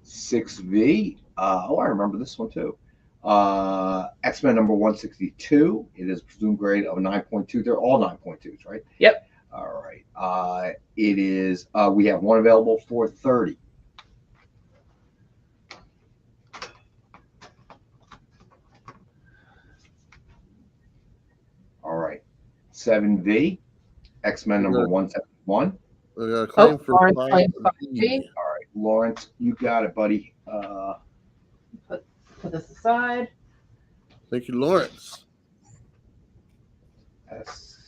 6V. I remember this one too. X-Men number 162. It is presumed grade of 9.2. They're all 9.2s, right? Yep. All right. It is. We have one available for 30. All right. 7V. X-Men number 171. We got a claim for Lawrence 5V. claims 5V. All right, Lawrence, you got it, buddy. Put this aside. Thank you, Lawrence. Yes.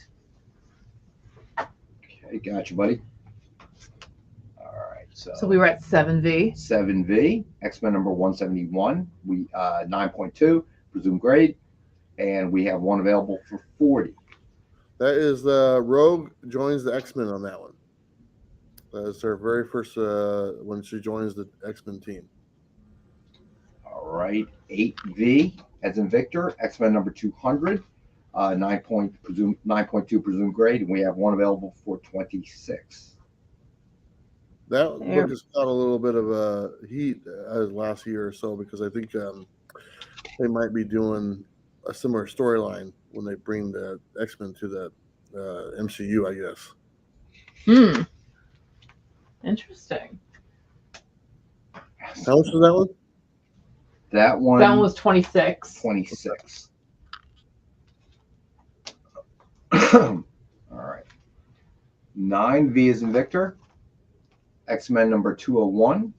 Okay, got you, buddy. All right, So we were at 7V. 7V, X-Men number 171. We 9.2, presumed grade, and we have one available for 40. That is Rogue joins the X-Men on that one. That's her very first when she joins the X-Men team. All right, 8V as in Victor, X-Men number 200, 9.2 presumed grade, and we have one available for 26. That book has got a little bit of heat last year or so because I think they might be doing a similar storyline when they bring the X-Men to the MCU, I guess. Interesting. How much was that one? That one was 26. 26. All right. 9V is in Victor. X-Men number 201.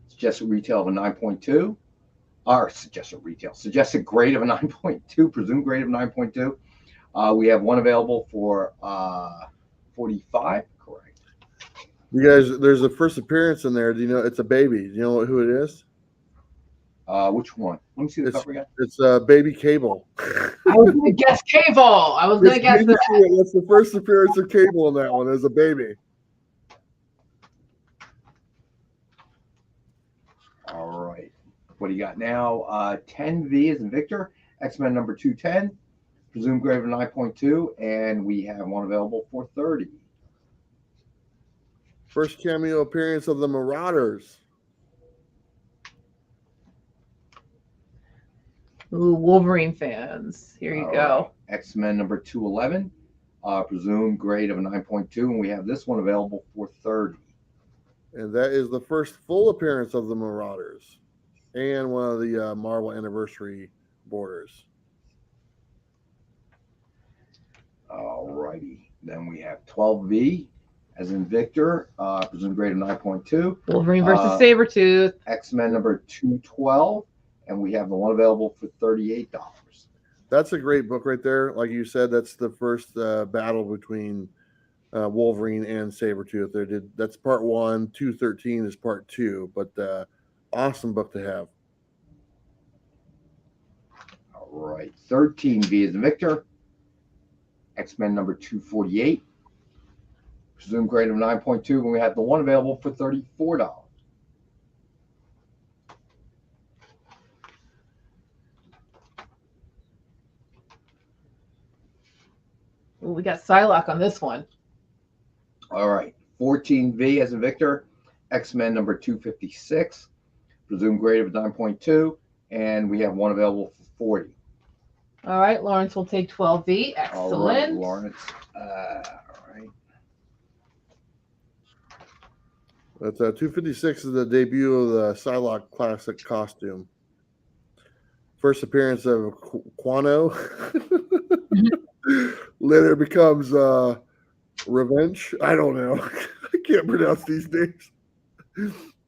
Suggested retail of a 9.2. Or suggested grade of a 9.2, presumed grade of 9.2. We have one available for 45. Correct. You guys, there's a first appearance in there. Do you know it's a baby? Do you know who it is? Which one? Let me see the cover again. It's Baby Cable. I was going to guess Cable. I was going to guess that. That's the first appearance of Cable in that one as a baby. All right. What do you got now? 10V is in Victor. X-Men number 210. Presumed grade of 9.2. And we have one available for 30. First cameo appearance of the Marauders. Ooh, Wolverine fans. Here you All go. right. X-Men number 211. Presumed grade of a 9.2, and we have this one available for 30. And that is the first full appearance of the Marauders and one of the Marvel Anniversary borders. All righty. Then we have 12V, as in Victor, presumed grade of 9.2. Wolverine versus Sabretooth. X-Men number 212, and we have the one available for $38. That's a great book right there. Like you said, that's the first battle between Wolverine and Sabretooth. That's part 1. 213 is part 2, but awesome book to have. All right. 13V is in Victor. X-Men number 248. Presumed grade of 9.2, and we have the one available for $34. Ooh, we got Psylocke on this one. All right. 14V as in Victor. X-Men number 256. Presumed grade of 9.2, and we have one available for 40. All right, Lawrence will take 12V. Excellent. All right, Lawrence. All right. That's 256 is the debut of the Psylocke classic costume. First appearance of Quano. Later becomes Revenge. I don't know. I can't pronounce these names.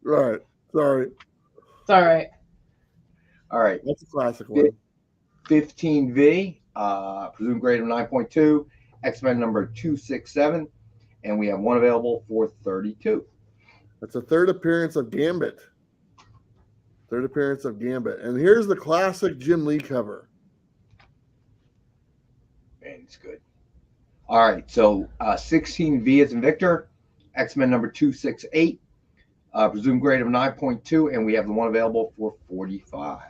Right. Sorry. It's all right. All right. That's a classic one. 15V, presumed grade of 9.2. X-Men number 267, and we have one available for 32. That's a third appearance of Gambit. And here's the classic Jim Lee cover. Man, it's good. All right, so 16V is in Victor. X-Men number 268, presumed grade of 9.2, and we have the one available for 45.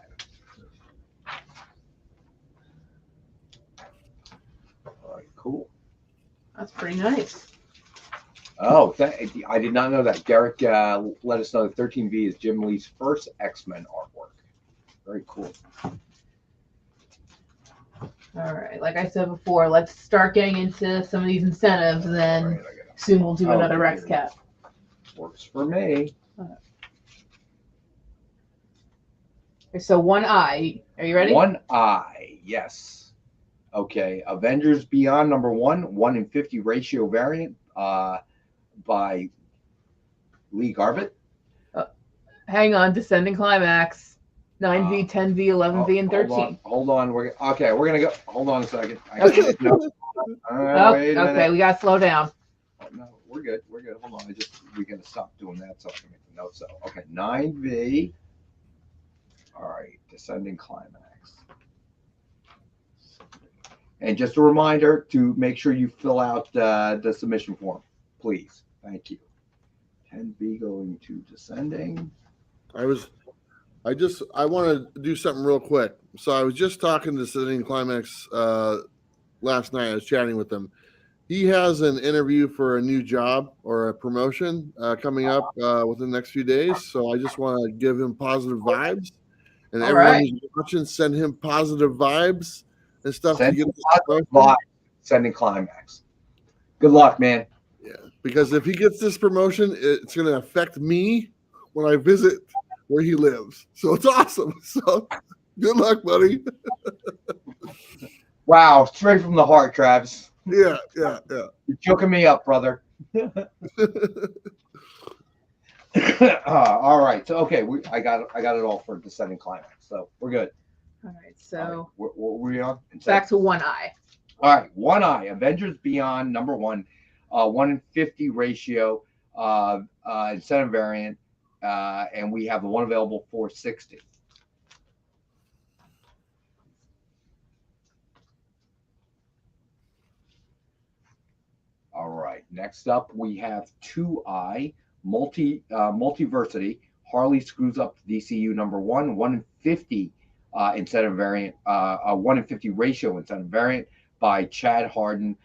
All right, cool. That's pretty nice. Oh, I did not know that. Derek let us know that 13V is Jim Lee's first X-Men artwork. Very cool. All right. Like I said before, let's start getting into some of these incentives, and then All right, soon we'll do another Rex here. cap. Works for me. Okay, so One Eye. Are you ready? One Eye, yes. Okay, Avengers Beyond number 1 in 50 ratio variant by Lee Garbett. Hang on. Descending Climax. 9V, 10V, 11V, and 13. Hold on. We're gonna go. Hold on a second. Okay. Wait a minute. We gotta slow down. No, we're good. Hold on. We gotta stop doing that so I can make the notes. So okay, 9V. All right, Descending Climax. And just a reminder to make sure you fill out the submission form, please. Thank you. 10B going to Descending. I want to do something real quick. So I was just talking to Sitting Climax last night. I was chatting with him. He has an interview for a new job or a promotion coming up within the next few days. So I just want to give him positive vibes. And All everyone right. who's watching, send him positive vibes and stuff Send to get him this positive promotion. vibes. Descending Climax. Good luck, man. Yeah, because if he gets this promotion, it's going to affect me when I visit where he lives. So it's awesome. So good luck, buddy. Wow, straight from the heart, Travis. Yeah. You're choking me up, brother. All right. So okay, I got it all for Descending Climax. So we're good. All right. So What were we on? back to One Eye. All right, One Eye, Avengers Beyond number 1, 1 in 50 ratio, incentive variant, and we have the one available for 60. All right, next up we have 2i Multiversity. Harley screws up DCU number 1, 1 in 50 incentive variant, 1 in 50 ratio incentive variant by Chad Harden,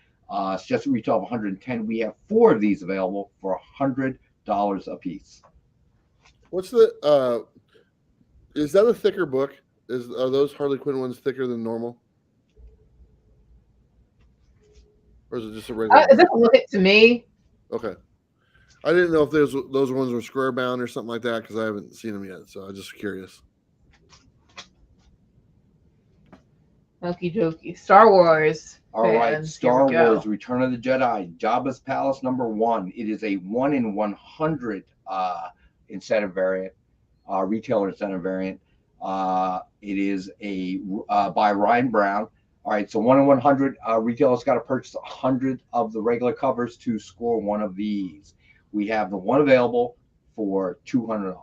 Suggested retail of 110. We have 4 of these available for $100 a piece. What's the is that a thicker book? Are those Harley Quinn ones thicker than normal? Or is it just a regular It book? doesn't look it to me. Okay. I didn't know if those ones were square bound or something like that because I haven't seen them yet. So I'm just curious. Okie dokie. Star Wars. All right, fans, Star here we go. Wars: Return of the Jedi, Jabba's Palace #1. It is a 1 in 100 incentive variant, retailer incentive variant. It is a by Ryan Brown. All right, so 1 in 100 retailers got to purchase 100 of the regular covers to score one of these. We have the one available for $200.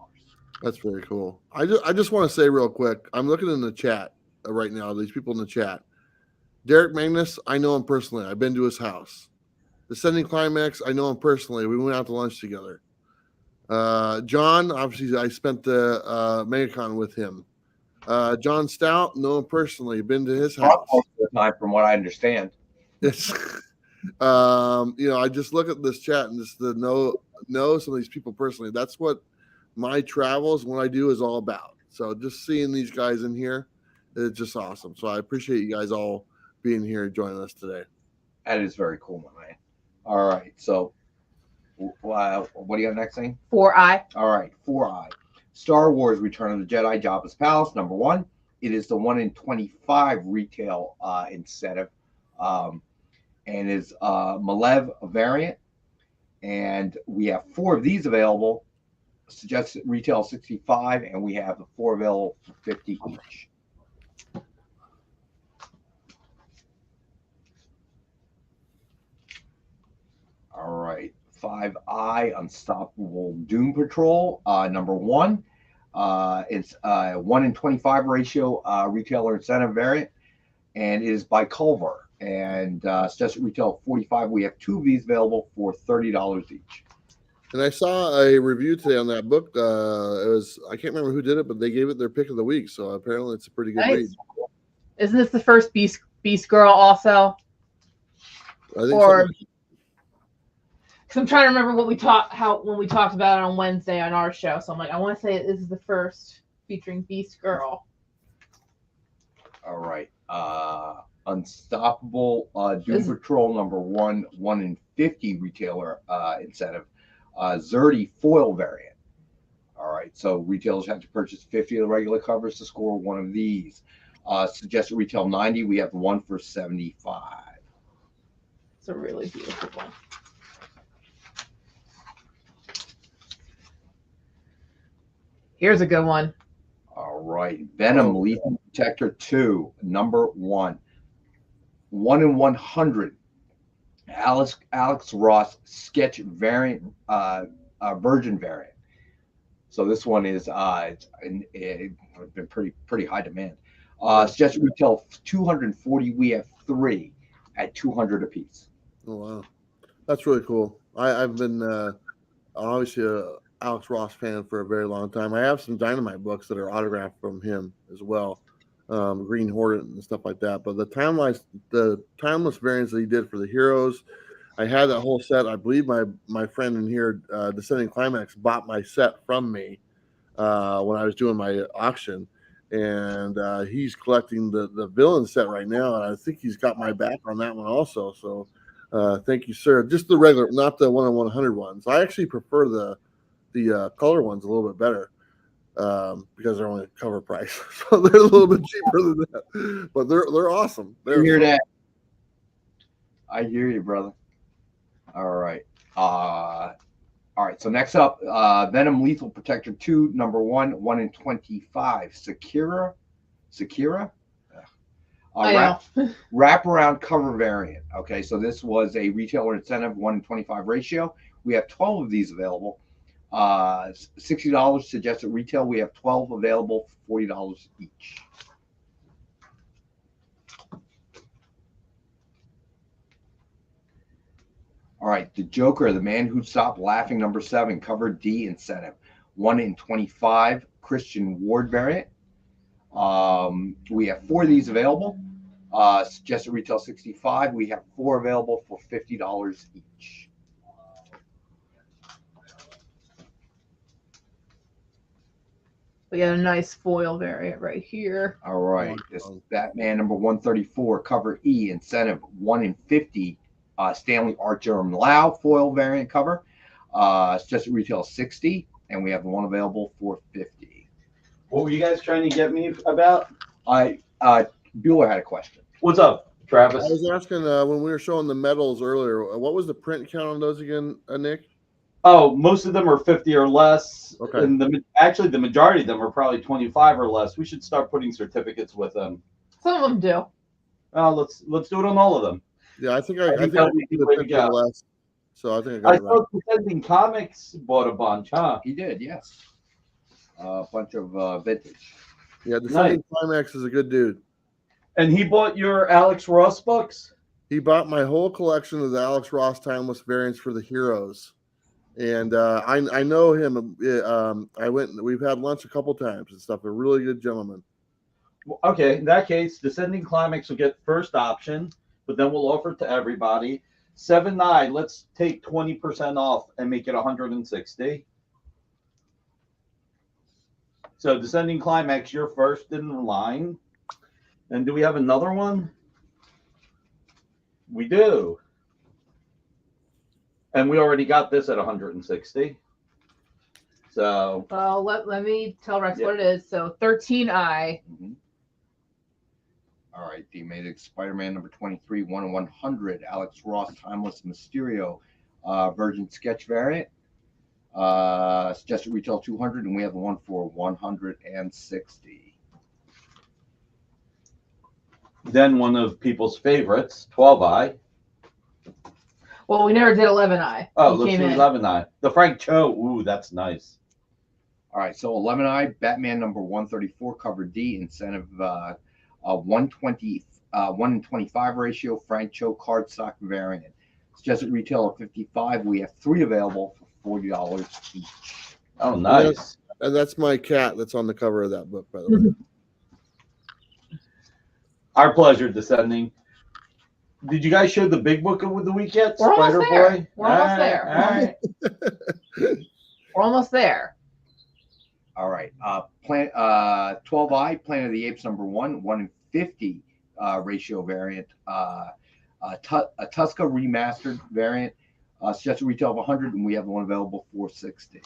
That's very cool. I just want to say real quick. I'm looking in the chat right now. These people in the chat. Derek Magnus, I know him personally. I've been to his house. Descending Climax, I know him personally. We went out to lunch together. John, obviously, I spent the MegaCon with him. John Stout, know him personally. Been to his house. Most of the time, from what I understand. It's, I just look at this chat and just to know some of these people personally. That's what my travels, what I do, is all about. So just seeing these guys in here, it's just awesome. So I appreciate you guys all being here and joining us today. That is very cool, my man. All right, so what do you got next thing? 4i. All right, 4i. Star Wars: Return of the Jedi, Jabba's Palace #1. It is the 1 in 25 retail incentive, and is Malev variant. And we have 4 of these available. Suggested retail 65, and we have the 4 available for 50 each. All right, 5i, Unstoppable Doom Patrol, #1. It's 1 in 25 ratio retailer incentive variant, and it is by Culver. And suggested retail 45. We have 2 of these available for $30 each. And I saw a review today on that book. It was, I can't remember who did it, but they gave it their pick of the week. So apparently it's a pretty good read. Isn't this the first Beast Girl also? I think Or so. because I'm trying to remember when we talked about it on Wednesday on our show. So I'm like, I want to say this is the first featuring Beast Girl. All right. Unstoppable Doom Patrol #1, 1 in 50 retailer incentive. Zerdy foil variant. All right. So retailers have to purchase 50 of the regular covers to score one of these. Suggested retail 90. We have 1 for 75. It's a really beautiful one. Here's a good one. All right. Venom Lethal Protector 2, #1. 1 in 100. Alex Ross sketch variant, virgin variant. So this one is it's been pretty high demand. Suggested retail 240. We have 3 at 200 apiece. Oh wow, that's really cool. I've been obviously a Alex Ross fan for a very long time. I have some Dynamite books that are autographed from him as well, Green Hornet and stuff like that. But the timeless variants that he did for the heroes, I had that whole set. I believe my friend in here, Descending Climax, bought my set from me when I was doing my auction, and he's collecting the villain set right now, and I think he's got my back on that one also. So thank you, sir. Just the regular, not the 1 in 100 ones. I actually prefer the color ones a little bit better because they're only cover price, so they're a little bit cheaper than that. But they're awesome. You hear that? I hear you, brother. All right. All right. So next up, Venom Lethal Protector 2, #1, 1 in 25. Sakura. Wraparound cover variant. Okay, so this was a retailer incentive, 1 in 25 ratio. We have 12 of these available. $60 suggested retail. We have 12 available for $40 each. All right, the Joker, the Man Who Stopped Laughing, #7, cover D incentive, 1 in 25 Christian Ward variant. We have 4 of these available. Suggested retail $65. We have 4 available for $50 each. We got a nice foil variant right here. All right, this is Batman number 134, cover E, incentive 1 in 50. Stanley Archer and Lau foil variant cover. Suggested retail 60, and we have one available for 50. What were you guys trying to get me about? Bueller had a question. What's up, Travis? I was asking when we were showing the medals earlier, what was the print count on those again, Nick? Oh, most of them are 50 or less. Okay. And actually, the majority of them are probably 25 or less. We should start putting certificates with them. Some of them do. Let's do it on all of them. Yeah, I think I I think think that'd be the way to go. less. So I think I got I it right. thought Descending Comics bought a bunch, huh? He did, yes. A bunch of vintage. Yeah, the Nice. Climax is a good dude. And he bought your Alex Ross books? He bought my whole collection of the Alex Ross timeless variants for the heroes, and I know him. We've had lunch a couple times and stuff. A really good gentleman. Well, okay, in that case, Descending Climax will get first option, but then we'll offer it to everybody. 7.9, let's take 20% off and make it 160. So Descending Climax, you're first in the line. And do we have another one? We do. And we already got this at 160. So Well, let me tell Rex Yeah. what it is. So 13i. Mm-hmm. All right, the Amazing Spider-Man number 23, 1 in 100, Alex Ross Timeless Mysterio Virgin Sketch variant. Suggested retail 200, and we have the one for 160. then one of people's favorites, 12i. Well, we never did 11i. Oh, He let's came do in. 11i. The Frank Cho. Ooh, that's nice. All right, so 11i, Batman number 134, cover D, incentive 120, 1 in 25 ratio, Frank Cho cardstock variant. Suggested retail of 55. We have 3 available for $40 each. Oh, nice. And that's my cat that's on the cover of that book, by the way. Our pleasure, Descending. Did you guys show the big book of the week yet? We're almost there. Spider-Boy? We're almost All right, there. all right. We're almost there. All right, 12i, Planet of the Apes number 1, 1 in 50 ratio variant. A Tuska remastered variant. Suggested retail of 100, and we have one available for 60.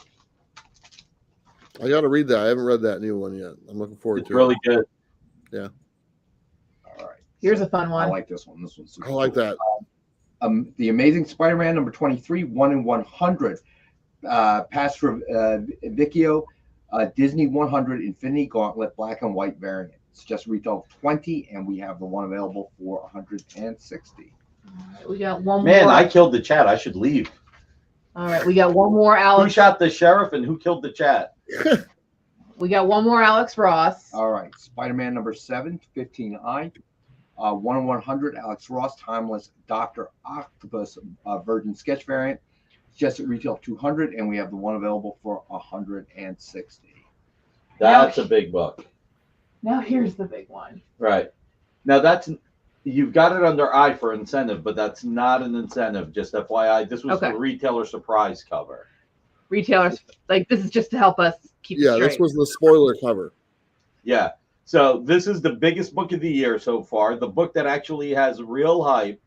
I got to read that. I haven't read that new one yet. I'm looking forward It's to really it. good. Yeah, All right. Here's a fun I one. like this one. This one's super I like cool. that. The Amazing Spider-Man number 23, 1 in 100. Pastor Vicchio, Disney 100 Infinity Gauntlet black and white variant. It's just retail of 20, and we have the one available for 160. We got one Man, more. I killed the chat. I should leave. All right, we got one more Who Alex. shot the sheriff and who killed the chat? We got one more Alex Ross. All right, Spider-Man number 7, 15i. 1 in 100, Alex Ross, Timeless Dr. Octopus Virgin Sketch variant. Just at retail 200, and we have the one available for 160. That's a big book. Now here's the big one. Right. Now you've got it under I for incentive, but that's not an incentive. Just FYI, this was Okay. the retailer surprise cover. Retailers, like, this is just to help us keep it Yeah, straight. this was the spoiler cover. Yeah. So this is the biggest book of the year so far. The book that actually has real hype.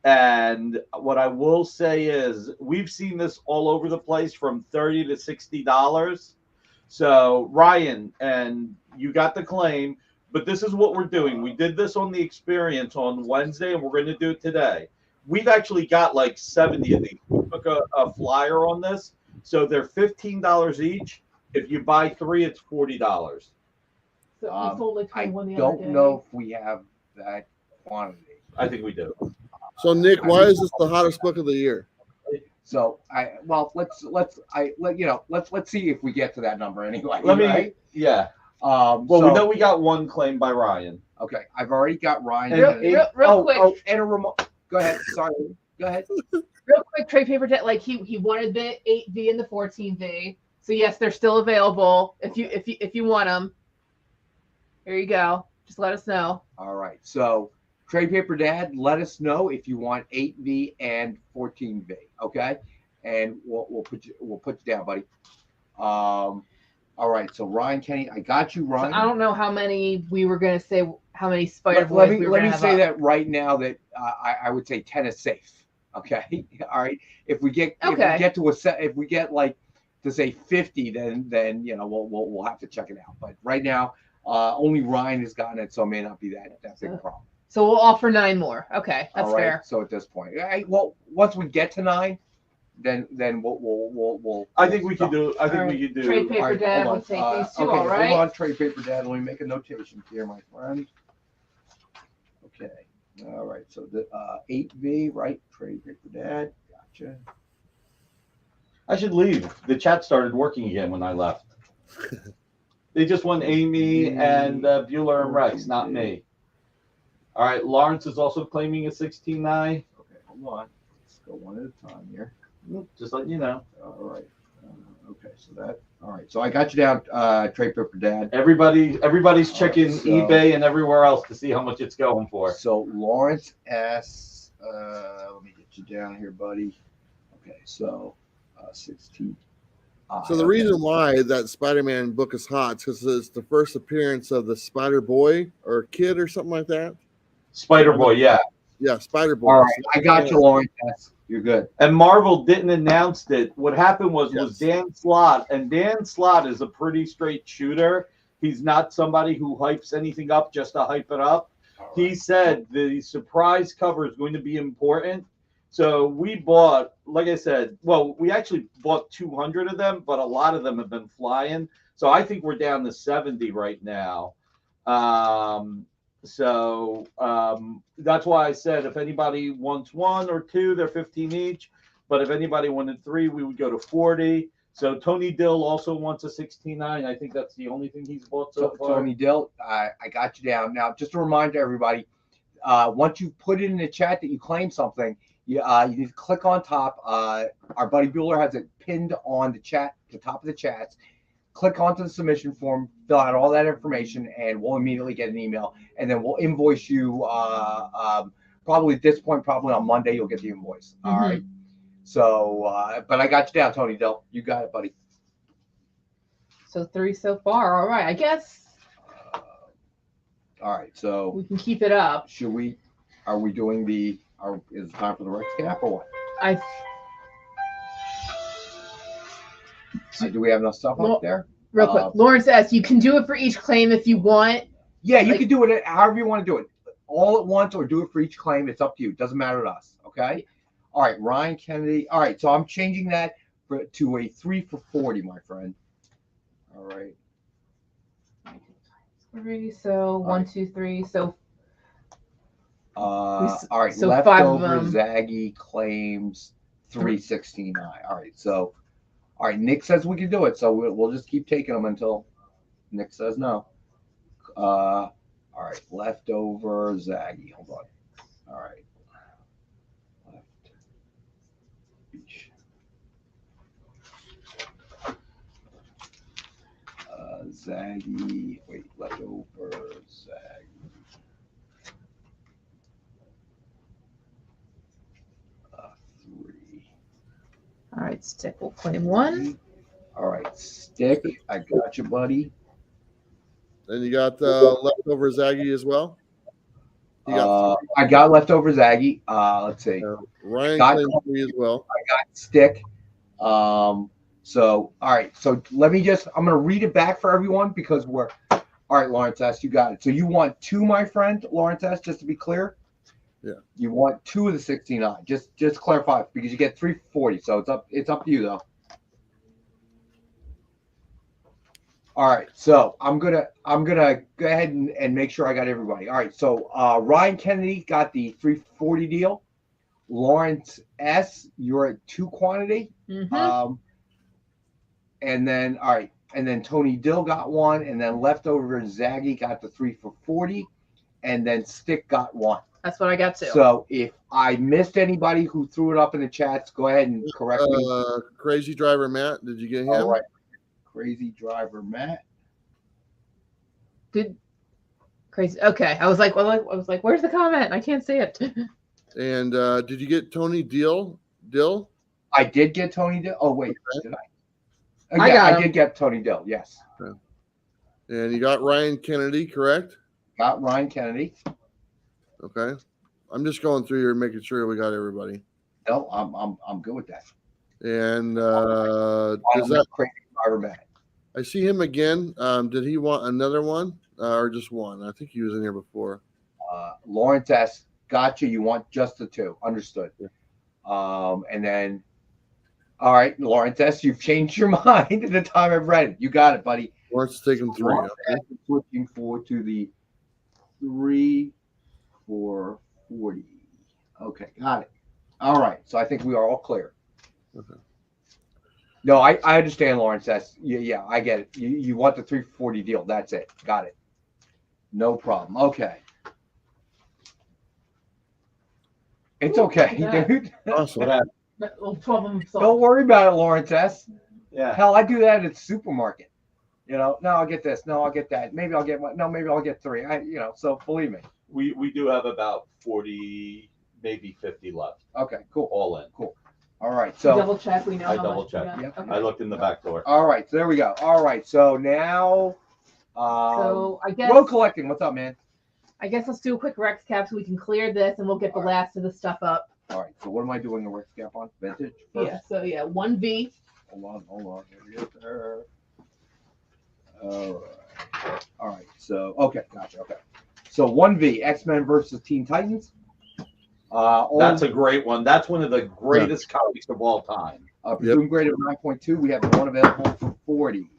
And what I will say is we've seen this all over the place from $30 to $60. So Ryan, and you got the claim, but this is what we're doing. We did this on the Experience on Wednesday, and we're going to do it today. We've actually got like 70 of these. We took a flyer on this. So they're $15 each. If you buy 3, it's $40. So we sold like I 21 the other don't day. know if we have that quantity. I think we do. So Nick, why is this the hottest book of the year? So let's see if we get to that number anyway. Let me, right? yeah. Well, Well, we know we got one claim by Ryan. Okay, I've already got Ryan. Real quick. Oh, and a remote. Go ahead. Sorry. Go ahead. Real quick, trade paper debt. Like he wanted the 8V and the 14V. So yes, they're still available if you want them. Here you go. Just let us know. All right. So Trade Paper Dad, let us know if you want 8V and 14V. Okay, and we'll put you down, buddy. All right, so Ryan Kenny, I got you, Ryan. So I don't know how many we were gonna say. How many Spider Boys? Let me say that right now that I would say 10 is safe. Okay, all right. If we get if we get like to say 50, then you know we'll have to check it out. But right now, only Ryan has gotten it, so it may not be that big a problem. So we'll offer 9 more. Okay, that's all right, fair. So at this point, well, once we get to 9, then we'll I think we could do. I think we could do. Trade Paper Dad. We'll take these two. Okay, all right. hold on, Trade Paper Dad. Let me make a notation here, my friend. Okay. All right. So the 8V, right? Trade Paper Dad. Gotcha. I should leave. The chat started working again when I left. They just want Amy and Bueller and Rex, not me. All right. Lawrence is also claiming a 16.9. Okay, hold on. Let's go one at a time here. Just letting you know. All right. Okay, so that. All right. So I got you down, Trade Paper Dad. Everybody's checking right, so, eBay and everywhere else to see how much it's going for. So Lawrence S. Let me get you down here, buddy. Okay, so 16. So the reason why that Spider-Man book is hot is because it's the first appearance of the Spider Boy or kid or something like that. Spider Boy, yeah. Yeah, Spider Boy. All right, I got you, Lawrence S. You're good. And Marvel didn't announce it. What happened was Dan Slott, and Dan Slott is a pretty straight shooter. He's not somebody who hypes anything up just to hype it up. He said the surprise cover is going to be important. So we bought, like I said, well, we actually bought 200 of them, but a lot of them have been flying. So I think we're down to 70 right now. So that's why I said if anybody wants 1 or 2, they're 15 each. But if anybody wanted 3, we would go to 40. So Tony Dill also wants a 16.9. I think that's the only thing he's bought so far. Tony Dill, I got you down. Now, just a reminder, everybody, once you put it in the chat that you claim something, you need to click on top. Our buddy Bueller has it pinned on the chat, the top of the chats. Click onto the submission form, fill out all that information, and we'll immediately get an email. And then we'll invoice you probably at this point, probably on Monday, you'll get the invoice. All right. So, but I got you down, Tony Dill. You got it, buddy. So 3 so far. All right. I guess. All right. So we can keep it up. Should we? Are we doing the? Is it time for the Rex cap or what? Do we have enough stuff up there? Real quick, Lawrence asks, you can do it for each claim if you want. Yeah, you can do it however you want to do it. All at once or do it for each claim. It's up to you. It doesn't matter to us. Okay? All right, Ryan Kennedy. All right, so I'm changing that to a 3 for 40, my friend. All right. 3, so 1, 2, 3, so. All right, so leftover Zaggy claims 369. All right, so. All right, Nick says we can do it, so we'll just keep taking them until Nick says no. All right, leftover Zaggy. Hold on. All right. Left. Zaggy. Wait, leftover Zaggy. All right, Stick will claim 1. All right, Stick, I got you, buddy. And you got leftover Zaggy as well? I got leftover Zaggy. Let's see. Ryan claimed 3 as well. I got Stick. So, all right. So let me I'm going to read it back for everyone because all right, Lawrence S., you got it. So you want 2, my friend, Lawrence S., just to be clear? Yeah. You want 2 of the 69. Just clarify because you get 3 for 40. So it's up to you though. All right. So I'm gonna go ahead and make sure I got everybody. All right. So Ryan Kennedy got the 340 deal. Lawrence S., you're at 2 quantity. Mm-hmm. And then all right. And then Tony Dill got 1, and then leftover Zaggy got the 3 for 40, and then Stick got 1. That's what I got too. So if I missed anybody who threw it up in the chats, go ahead and correct me. Crazy Driver Matt, did you get him? All right. Crazy Driver Matt. Crazy. Okay, I was like, where's the comment? I can't see it. And did you get Tony Dill? I did get Tony Dill. Oh wait, did I? I Yeah, got I him. did get Tony Dill. Yes. Okay. And you got Ryan Kennedy, correct? Got Ryan Kennedy. Okay. I'm just going through here, making sure we got everybody. No, I'm good with that. And Does that crazy driver Matt? I see him again. Did he want another one or just one? I think he was in here before. Lawrence S. Gotcha. You want just the two? Understood. Yeah. And then, all right, Lawrence S. You've changed your mind at the time I've read it. You got it, buddy. Lawrence is taking 3. Lawrence Okay. S. is switching forward to the 3 for 40. Okay, got it. All right. So I think we are all clear. Okay. No, I understand, Lawrence. Yeah, I get it. You want the 3 for 40 deal. That's it. Got it. No problem. Okay. It's okay, dude. Awesome. Well, 12 of them sold. Don't worry about it, Lawrence S. Yeah. Hell, I do that at the supermarket. You know, no, I'll get this. No, I'll get that. Maybe I'll get one. No, maybe I'll get 3. So believe me. We do have about 40, maybe 50 left, Okay, cool. all in. All right. So double check. We know. I how double much we checked. got. Yep. Okay. I looked in the back door. all right, so there we go. All right. So now So I guess road collecting. What's up, man? let's do a quick Rex cap so we can clear this and we'll get the All right. last of the stuff up. All right. So what am I doing the Rex cap on? Vintage first? Yeah. So yeah, 1V. Hold on. Here we go there. All right. So okay, gotcha. Okay. So 1V X-Men versus Teen Titans. That's a great one. That's one of the greatest comics of all time. Presumed grade of 9.2. We have one available for 40.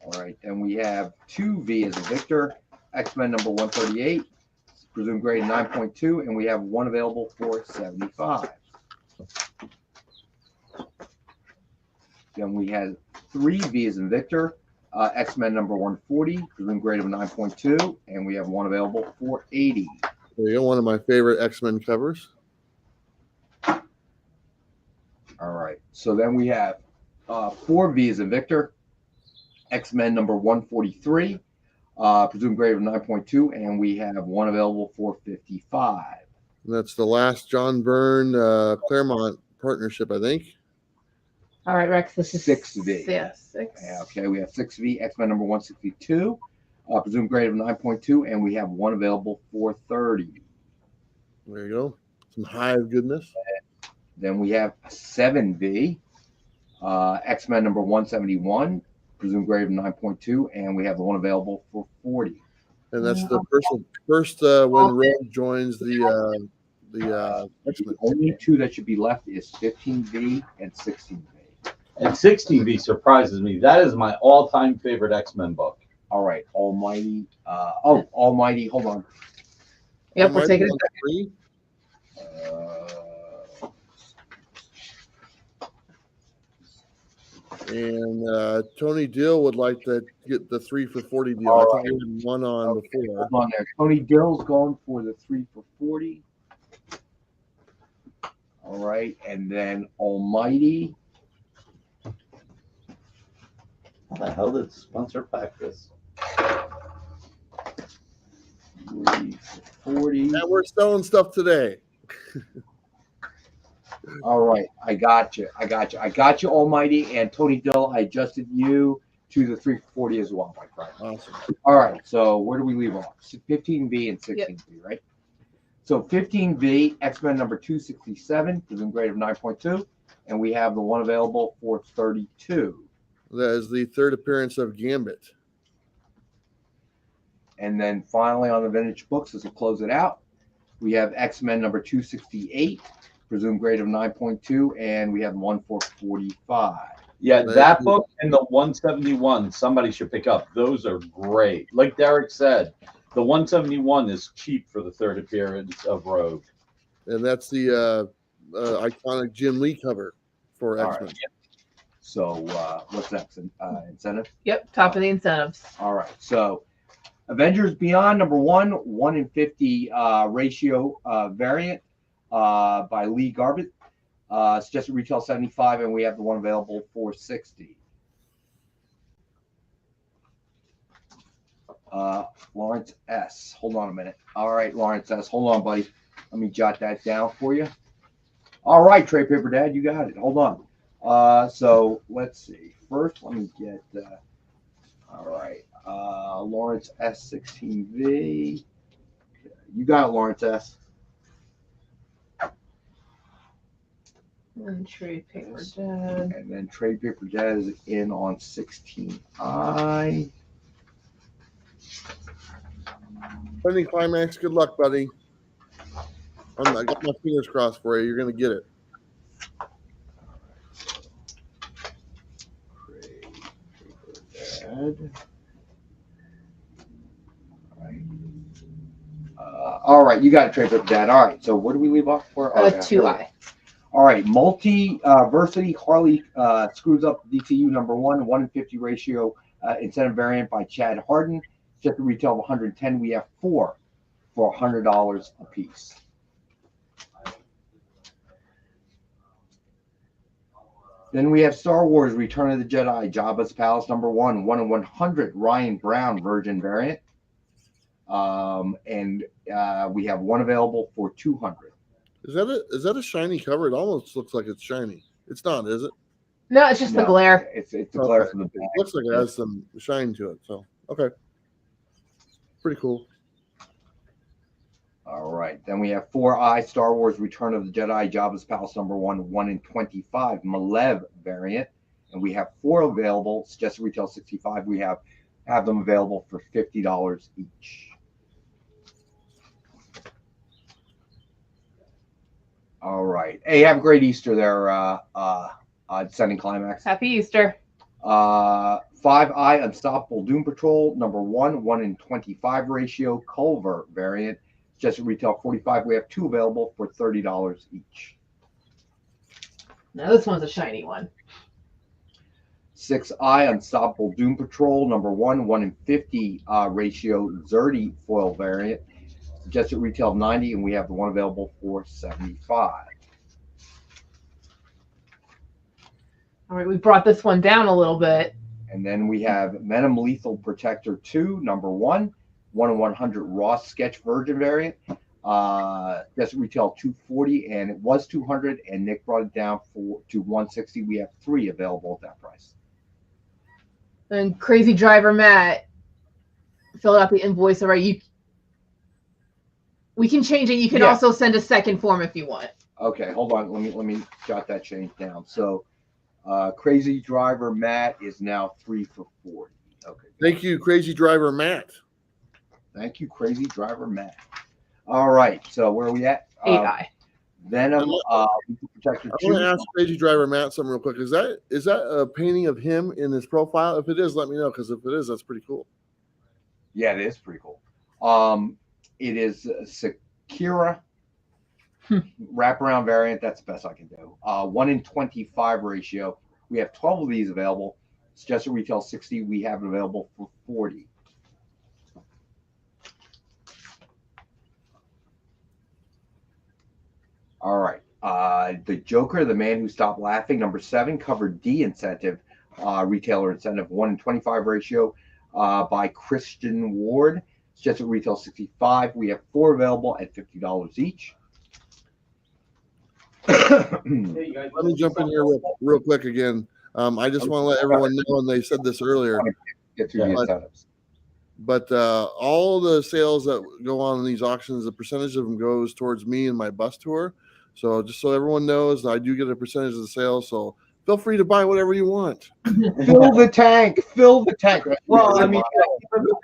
All right, and we have 2V as a Victor, X-Men number 138, presumed grade 9.2, and we have one available for 75. Then we had 3V as in Victor, X-Men number 140, presumed grade of 9.2, and we have one available for 80. There you go. One of my favorite X-Men covers. All right, so then we have 4V as in Victor, X-Men number 143, presumed grade of 9.2, and we have one available for 55. And that's the last John Byrne Claremont partnership, I think. All right, Rex. This is 6V. Yeah, 6. Yeah, okay, we have 6V, X-Men number 162, presumed grade of 9.2, and we have one available for 30. There you go. Some Hive goodness. Then we have 7V, X-Men number 171, presumed grade of 9.2, and we have the one available for 40. And that's the first when Rogue joins the X-Men. The only two that should be left is 15V and 16V. And 16V surprises me. That is my all-time favorite X-Men book. All right, Almighty. Almighty. Hold on. Yep, we're taking Almighty it. 3. And Tony Dill would like to get the 3 for 40 deal. All I think right. we had one on before. Hold on there. Tony Dill's going for the 3 for 40. All right, and then Almighty. How the hell did Spencer pack this? 3 for 40. Yeah, we're selling stuff today. All right, I got you, Almighty, and Tony Dill. I adjusted you to the 3 for 40 as well, my friend. Awesome. All right, so where do we leave off? 15V and 16V, right? So 15V, X-Men number 267, presumed grade of 9.2, and we have the one available for 32. That is the third appearance of Gambit. And then finally on the vintage books, as we close it out, we have X-Men number 268, presumed grade of 9.2, and we have one for 45. Yeah, that book and the 171, somebody should pick up. Those are great. Like Derek said, the 171 is cheap for the third appearance of Rogue. And that's the iconic Jim Lee cover for All X-Men. right. So what's next? Incentive? Yep, top of the incentives. All right. So Avengers Beyond number 1 in 50 ratio variant by Lee Garbett. Suggested retail 75, and we have the one available for 60. Lawrence S. Hold on a minute. All right, Lawrence S. Hold on, buddy. Let me jot that down for you. All right, Trade Paper Dad, you got it. Hold on. So let's see. First, let me get. All right, Lawrence S16V. You got it, Lawrence S. And Trade Paper Dad. And then Trade Paper Dad is in on 16I. Pending climax. Good luck, buddy. I got my fingers crossed for you. You're gonna get it. Trade Paper Dad. All right, you got it, Trade Paper Dad. All right, so where do we leave off for? 2i. All right, multi-versity Harley screws up DTU number 1 in 50 ratio incentive variant by Chad Harden. Just a retail of 110. We have 4 for $100 a piece. Then we have Star Wars Return of the Jedi Jabba's Palace number 1 in 100 Ryan Brown Virgin variant. And we have 1 available for $200. Is that a shiny cover? It almost looks like it's shiny. It's not, is it? No, it's just the glare. It's the glare from the back. It looks like it has some shine to it. So okay, pretty cool. All right. Then we have 4i Star Wars Return of the Jedi Jabba's Palace number 1 in 25 Malev variant, and we have 4 available. Suggested retail 65. We have them available for $50 each. All right. Hey, have a great Easter there, Descending Climax. Happy Easter. 5i Unstoppable Doom Patrol number 1 in 25 ratio Culver variant. Just retail 45. We have 2 available for $30 each. Now this one's a shiny one. 6i Unstoppable Doom Patrol number 1 in 50 ratio Zerdy foil variant. Suggested retail 90, and we have the 1 available for 75. All right, we brought this one down a little bit. And then we have Venom Lethal Protector 2 number 1 in 100 Ross Sketch Virgin variant. Just retail 240, and it was 200, and Nick brought it down to 160. We have 3 available at that price. And Crazy Driver Matt filled out the invoice already. We can change it. You can also send a second form if you want. Okay, hold on. Let me jot that change down. So, Crazy Driver Matt is now 3 for 40. Okay. Thank you, Crazy Driver Matt. Thank you, Crazy Driver Matt. All right. So where are we at? 8i. Venom Protector 2. I want to ask Crazy Driver Matt something real quick. Is that a painting of him in his profile? If it is, let me know, because if it is, that's pretty cool. Yeah, it is pretty cool. It is Sakura wraparound variant. That's the best I can do. 1 in 25 ratio. We have 12 of these available. Suggested retail 60. We have it available for 40. All right. The Joker, the Man Who Stopped Laughing, number 7, covered D incentive, retailer incentive, 1 in 25 ratio by Christian Ward. Suggested retail 65. We have 4 available at $50 each. Let me jump in here real quick again. I just want to let everyone know, and they said this earlier. Get through the incentives. But all the sales that go on in these auctions, a percentage of them goes towards me and my bus tour. So just so everyone knows, I do get a percentage of the sales. So feel free to buy whatever you want. Fill the tank. Fill the tank. Well, I mean,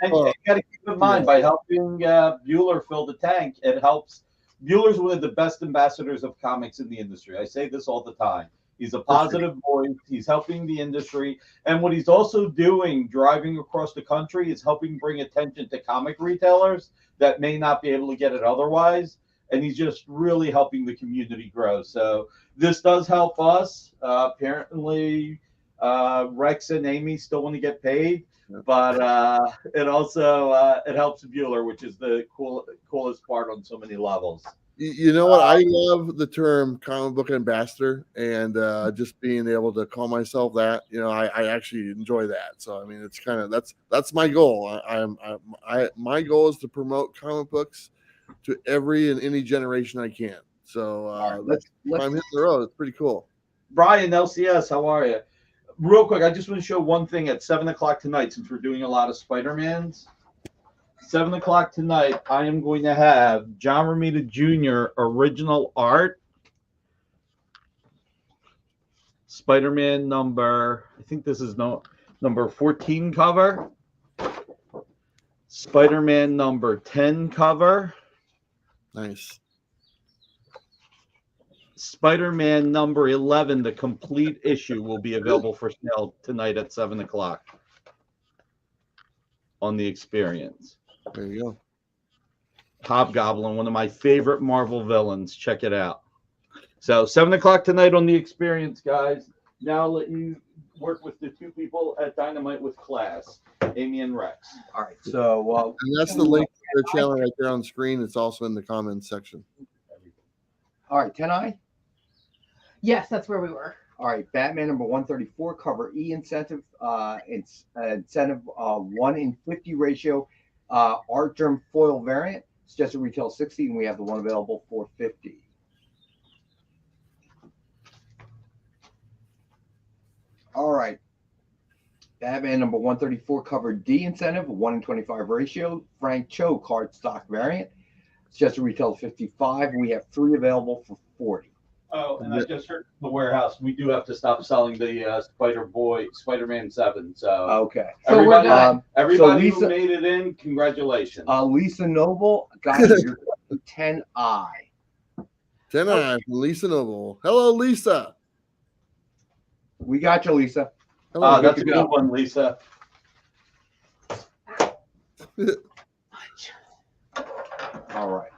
you got to keep in mind, by helping Bueller fill the tank, it helps. Bueller's one of the best ambassadors of comics in the industry. I say this all the time. He's a positive voice. He's helping the industry. And what he's also doing, driving across the country, is helping bring attention to comic retailers that may not be able to get it otherwise. And he's just really helping the community grow. So this does help us. Apparently, Rex and Amy still want to get paid. But it also it helps Bueller, which is the coolest part on so many levels. You know what? I love the term comic book ambassador, and just being able to call myself that. I actually enjoy that. So I mean, it's kind of that's my goal. My goal is to promote comic books to every and any generation I can. So let's I'm hitting the road. It's pretty cool. Brian LCS, how are you? Real quick, I just want to show one thing at 7 o'clock tonight, since we're doing a lot of Spider-Mans. 7 o'clock tonight, I am going to have John Romita Jr. original art. Spider-Man number, I think this is number 14 cover. Spider-Man number 10 cover. Nice. Spider-Man number 11, the complete issue, will be available for sale tonight at 7 o'clock on the Experience. There you go. Hobgoblin, one of my favorite Marvel villains. Check it out. So 7 o'clock tonight on the Experience, guys. Now I'll let you work with the two people at Dynamite with class, Amy and Rex. All right. So And that's the link to their channel right there on the screen. It's also in the comments section. all right, 10i. Yes, that's where we were. All right, Batman number 134, cover E incentive. It's incentive 1 in 50 ratio. Art germ foil variant. Suggested retail 60, and we have the one available for 50. All right. Batman number 134, cover D incentive, 1 in 25 ratio. Frank Cho card stock variant. Suggested retail 55. We have 3 available for 40. Oh, and I just heard from the warehouse, we do have to stop selling the Spider-Man 7. So Okay. So we're done. everybody so who Lisa- made it in, congratulations. Lisa Noble got your 10i. 10i from Lisa Noble. Hello, Lisa. We got you, Lisa. Hello. That's a good to go. good one, Lisa. All right.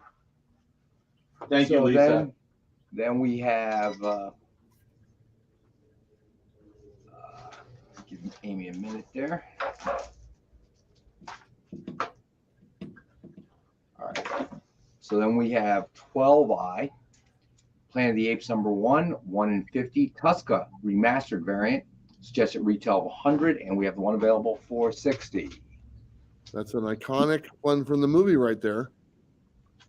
Thank you, Lisa. Then we have. Give Amy a minute there. All right. So then we have 12i. Planet of the Apes number 1, 1 in 50. Tuska remastered variant. Suggested retail of 100, and we have the one available for 60. That's an iconic one from the movie right there,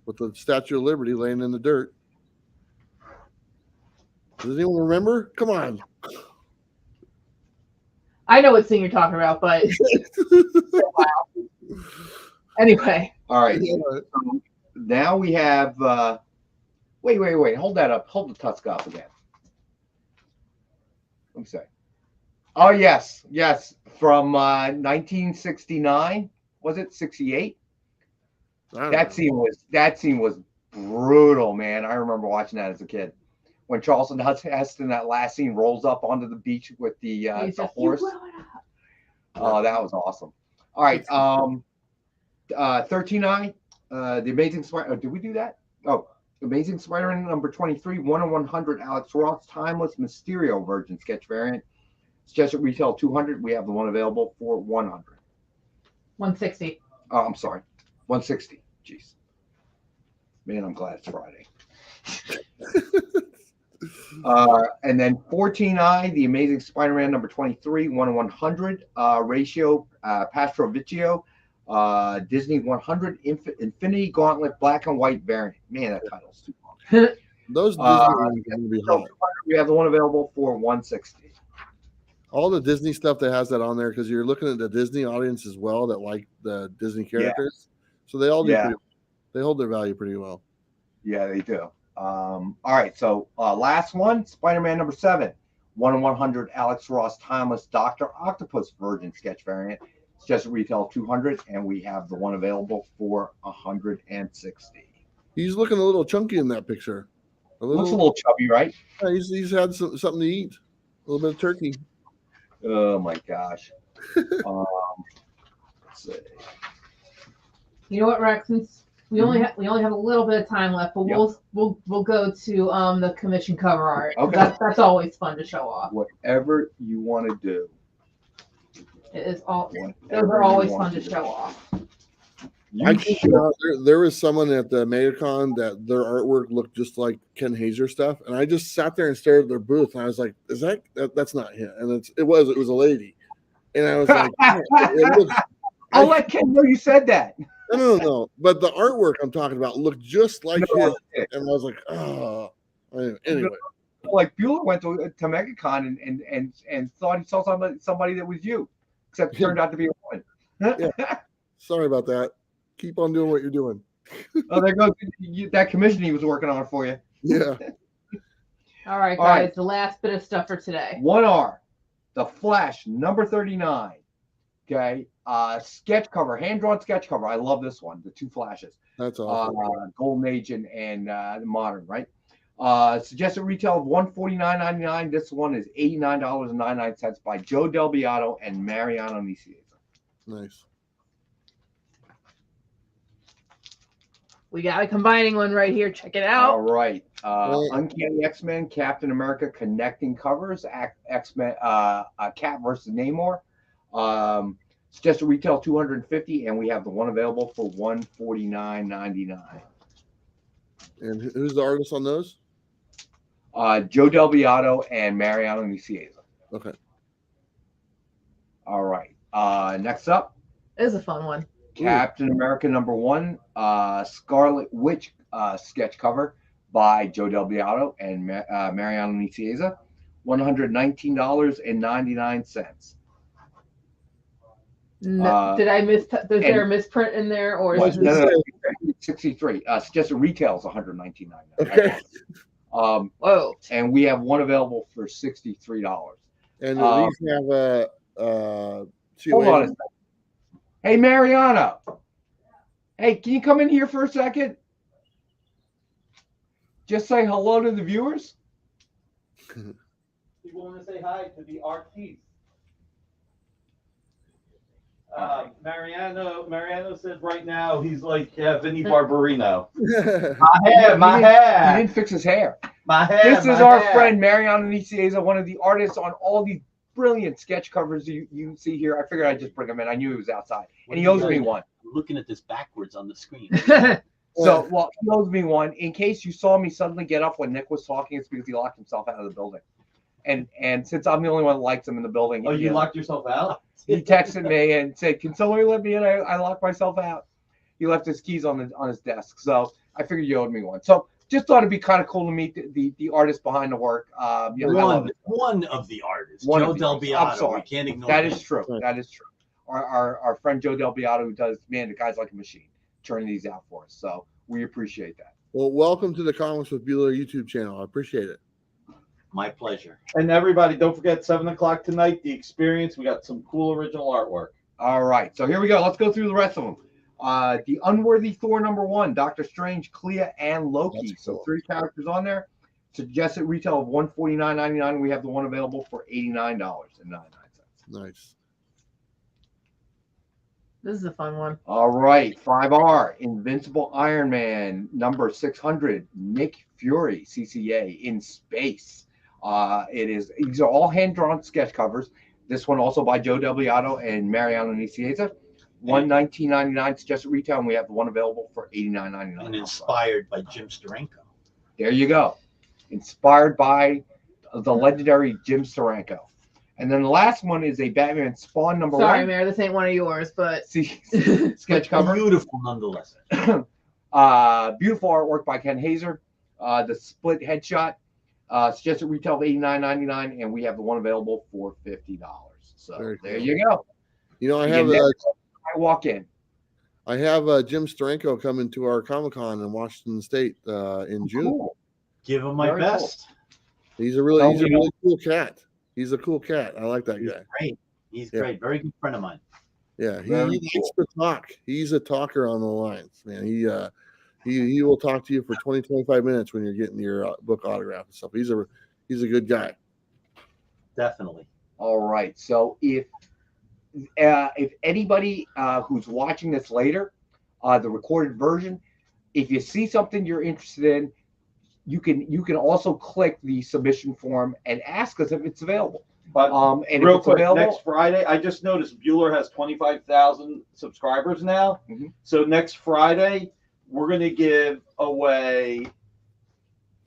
with the Statue of Liberty laying in the dirt. Does anyone remember? Come on. I know what scene you're talking about, but anyway. All right. So now we have. Wait. Hold that up. Hold the Tusk up again. Let me say. Oh yes. From 1969. Was it 68? That scene was brutal, man. I remember watching that as a kid. When Charlton Heston, that last scene, rolls up onto the beach with the horse. Oh, that was awesome. All right. 13i. The Amazing Spider. Did we do that? Oh, Amazing Spider-Man number 23, 1 in 100. Alex Ross, timeless Mysterio Virgin sketch variant. Suggested retail 200. We have the one available for 100. 160. Oh, I'm sorry. 160. Jeez. Man, I'm glad it's Friday. And then 14i, the Amazing Spider-Man number 23, 1 in 100 ratio, Pastrovicchio, Disney 100 Infinity Gauntlet black and white variant. Man, that title's too long. Those Disney ones are gonna be hot. We have the one available for 160. All the Disney stuff that has that on there, because you're looking at the Disney audience as well that like the Disney characters. So they all do they hold their value pretty well. Yeah, they do. All right, so last one, Spider-Man number 7, 1 in 100 Alex Ross timeless Dr. Octopus Virgin sketch variant. Suggested retail 200, and we have the one available for 160. He's looking a little chunky in that picture. Looks a little chubby, right? Yeah, he's had something to eat. A little bit of turkey. Oh my gosh. Let's see. You know what, Rex? Since we only have a little bit of time left, but we'll go to the commission cover art. Okay. That's always fun to show off. Whatever you want to do. It is all. Whatever Those are you always want fun to do. show off. I kid you not, there was someone at the MegaCon that their artwork looked just like Ken Hazer stuff, and I just sat there and stared at their booth, and I was like, "Is that's not him?" And it was a lady, and I was like, it looks, I'll let Ken know you said that. No. But the artwork I'm talking about looked just like him, and I was like, "Oh." Anyway, like Bueller went to MegaCon and thought he saw somebody that was you, except it turned out to be a woman. Yeah. Sorry about that. Keep on doing what you're doing. Oh, there goes that commission he was working on for you. Yeah. All right, guys. All right. The last bit of stuff for today. 1R, The Flash, number 39. Okay. Sketch cover, hand-drawn sketch cover. I love this one. The two Flashes. That's awesome. Golden Age and modern, right? Suggested retail of $149.99. This one is $89.99 by Joe Del Beato and Mariano Nicieza. Nice. We got a combining one right here. Check it out. All right. Uncanny X-Men, Captain America connecting covers, X-Men, Cap versus Namor. Suggested retail $250, and we have the one available for $149.99. And who's the artist on those? Joe Del Beato and Mariano Nicieza. Okay. All right. Next up, It was a fun one. Captain America #1, Scarlet Witch sketch cover by Joe Del Beato and Mariano Nicieza, $119.99. Did I miss? Is there a misprint in there, or is No, 63. Suggested retail is $119.99. Okay. Whoa! And we have one available for $63. And at least have a hold on a second. Hey, Mariano. Hey, can you come in here for a second? Just say hello to the viewers. You want to say hi to the artiste? Mariano says right now he's like Vinny Barbarino. My hair. He didn't fix his hair. My hair. This is our friend Mariano Nicieza, one of the artists on all these brilliant sketch covers you see here. I figured I'd just bring him in. I knew he was outside, and he owes me one. I'm looking at this backwards on the screen. So, well, he owes me one. In case you saw me suddenly get up when Nick was talking, it's because he locked himself out of the building. And since I'm the only one that likes him in the building, Oh, you locked yourself out? He texted me and said, "Can somebody let me in? I locked myself out." He left his keys on his desk, so I figured you owed me one. So just thought it'd be kind of cool to meet the artist behind the work. One of the artists, Joe Del Beato. I'm sorry. We can't ignore that. him. Is true. That is true. Our friend Joe Del Beato, who does, man, the guy's like a machine, turning these out for us. So we appreciate that. Well, welcome to the Comics with Bueller YouTube channel. I appreciate it. My pleasure. And everybody, don't forget 7 o'clock tonight. The Experience. We got some cool original artwork. All right, so here we go. Let's go through the rest of them. The Unworthy Thor #1, Doctor Strange, Clea, and Loki. That's So cool. 3 characters on there. Suggested retail of $149.99. We have the one available for $89.99. Nice. This is a fun one. All right, 5R, Invincible Iron Man #600, Nick Fury, CCA, in space. These are all hand-drawn sketch covers. This one also by Joe Del Beato and Mariano Nicieza. $119.99 suggested retail, and we have the one available for $89.99. And inspired by Jim Steranko. There you go. Inspired by the legendary Jim Steranko. And then the last one is a Batman Spawn #1. Sorry, Mayor, this ain't one of yours, but sketch cover. Beautiful nonetheless. Beautiful artwork by Ken Hazer. The split headshot. Suggested retail of $89.99, and we have the one available for $50. So Very there cool. you go. You know, I walk in. I have Jim Steranko coming to our Comic-Con in Washington State in June. Cool. Give him my Very best. He's a really cool cat. He's a cool cat. I like that He's guy. great. He's Yeah. great. Very good friend of mine. Yeah, he Very likes to talk. He's a talker on the lines, man. He will talk to you for 20, 25 minutes when you're getting your book autograph and stuff. He's a good guy. Definitely. All right. So if anybody who's watching this later, the recorded version, if you see something you're interested in, you can also click the submission form and ask us if it's available. But and real if it's quick, available, next Friday, I just noticed Bueller has 25,000 subscribers now. Mhm. So next Friday, we're going to give away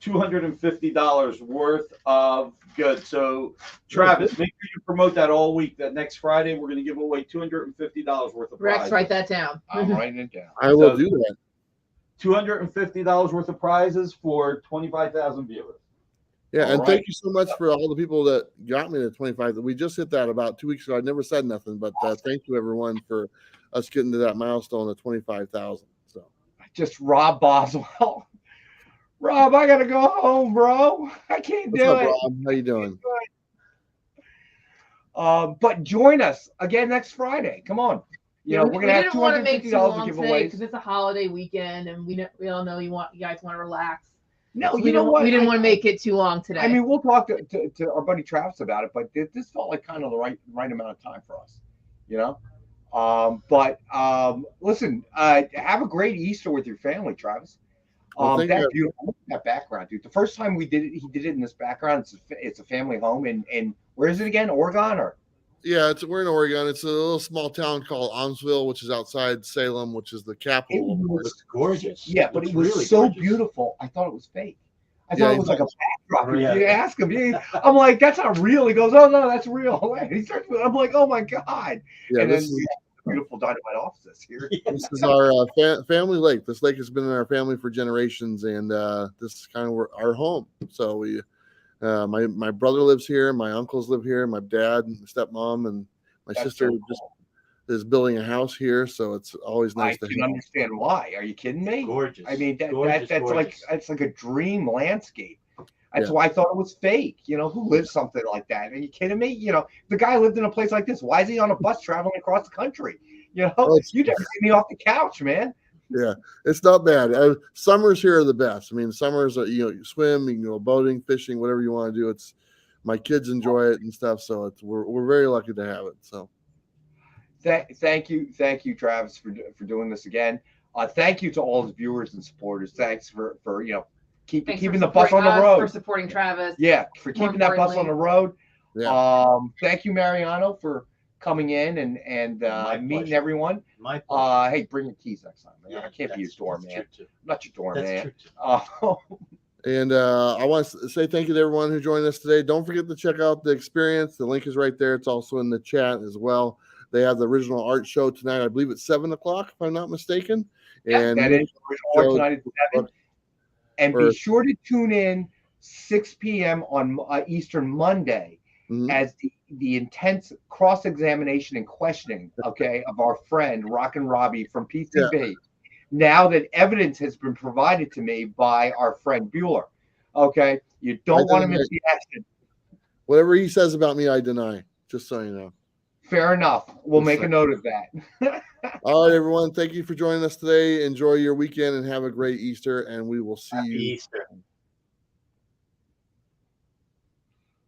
$250 worth of goods. So, Travis, make sure you promote that all week. That next Friday, we're going to give away $250 worth of Rex, prizes. write that down. I'm writing it down. I will do that. $250 worth of prizes for 25,000 viewers. Yeah, All and right. thank you so much for all the people that got me to 25. We just hit that about 2 weeks ago. I never said nothing, but thank you everyone for us getting to that milestone of 25,000. So Just Rob Boswell. Rob, I gotta go home, bro. I can't what's do up, it. Rob? How you doing? But join us again next Friday. Come on. You know, we're gonna have didn't want to make $250 too long of today giveaways. because it's a holiday weekend, and we all know you guys want to relax. No, So you know what? We didn't want to make it too long today. I mean, we'll talk to our buddy Travis about it, but this felt like kind of the right amount of time for us, you know. Listen, have a great Easter with your family, Travis. Well, thank That you. beautiful, look at that background, dude. The first time we did it, he did it in this background. It's a family home, and where is it again? Oregon or? Yeah, we're in Oregon. It's a little small town called Almsville, which is outside Salem, which is the capital. It was gorgeous. Yeah, but it was really so gorgeous. beautiful. I thought it was fake. I Yeah, thought it was like a backdrop. Yeah. You ask him, I'm like, that's not real. He goes, oh no, that's real. And he starts. I'm like, oh my god. Yeah, And this then is beautiful Dynamite offices here. this is our family lake. This lake has been in our family for generations, and this is kind of our home. So we, my brother lives here, my uncles live here, my dad, and stepmom, and my That's sister so just cool. is building a house here. So it's always nice I to can understand why. Are you kidding me? Gorgeous. I mean, that's Gorgeous. like a dream landscape. That's Yeah. why I thought it was fake. You know, who lives something like that? Are you kidding me? You know, the guy lived in a place like this. Why is he on a bus traveling across the country? You know, Well, you never get me off the couch, man. Yeah, it's not bad. Summers here are the best. I mean, summers are, you swim, you can go boating, fishing, whatever you want to do. It's my kids enjoy it and stuff, so we're very lucky to have it. So Thank you, Travis, for doing this again. Thank you to all the viewers and supporters. Thanks for keeping the bus on the road. For supporting Travis. Yeah, for keeping that bus on the road. yeah, Thank you, Mariano, for coming in and meeting pleasure. everyone. My pleasure. Hey, bring your keys next time. Man. I can't be your doorman. I'm not your doorman. That's true too. and I want to say thank you to everyone who joined us today. Don't forget to check out the experience. The link is right there. It's also in the chat as well. They have the original art show tonight. I believe it's 7:00, if I'm not mistaken. And that is original art tonight at 7. And be sure to tune in 6 p.m. on Eastern Monday as the intense cross-examination and questioning, okay, of our friend Rockin' Robbie from PCB. Yeah. Now that evidence has been provided to me by our friend Bueller, okay, you don't want to miss the action. Whatever he says about me, I deny. Just so you know. Fair enough. We'll make a note of that. All right, everyone. Thank you for joining us today. Enjoy your weekend and have a great Easter. And we will see you. Easter.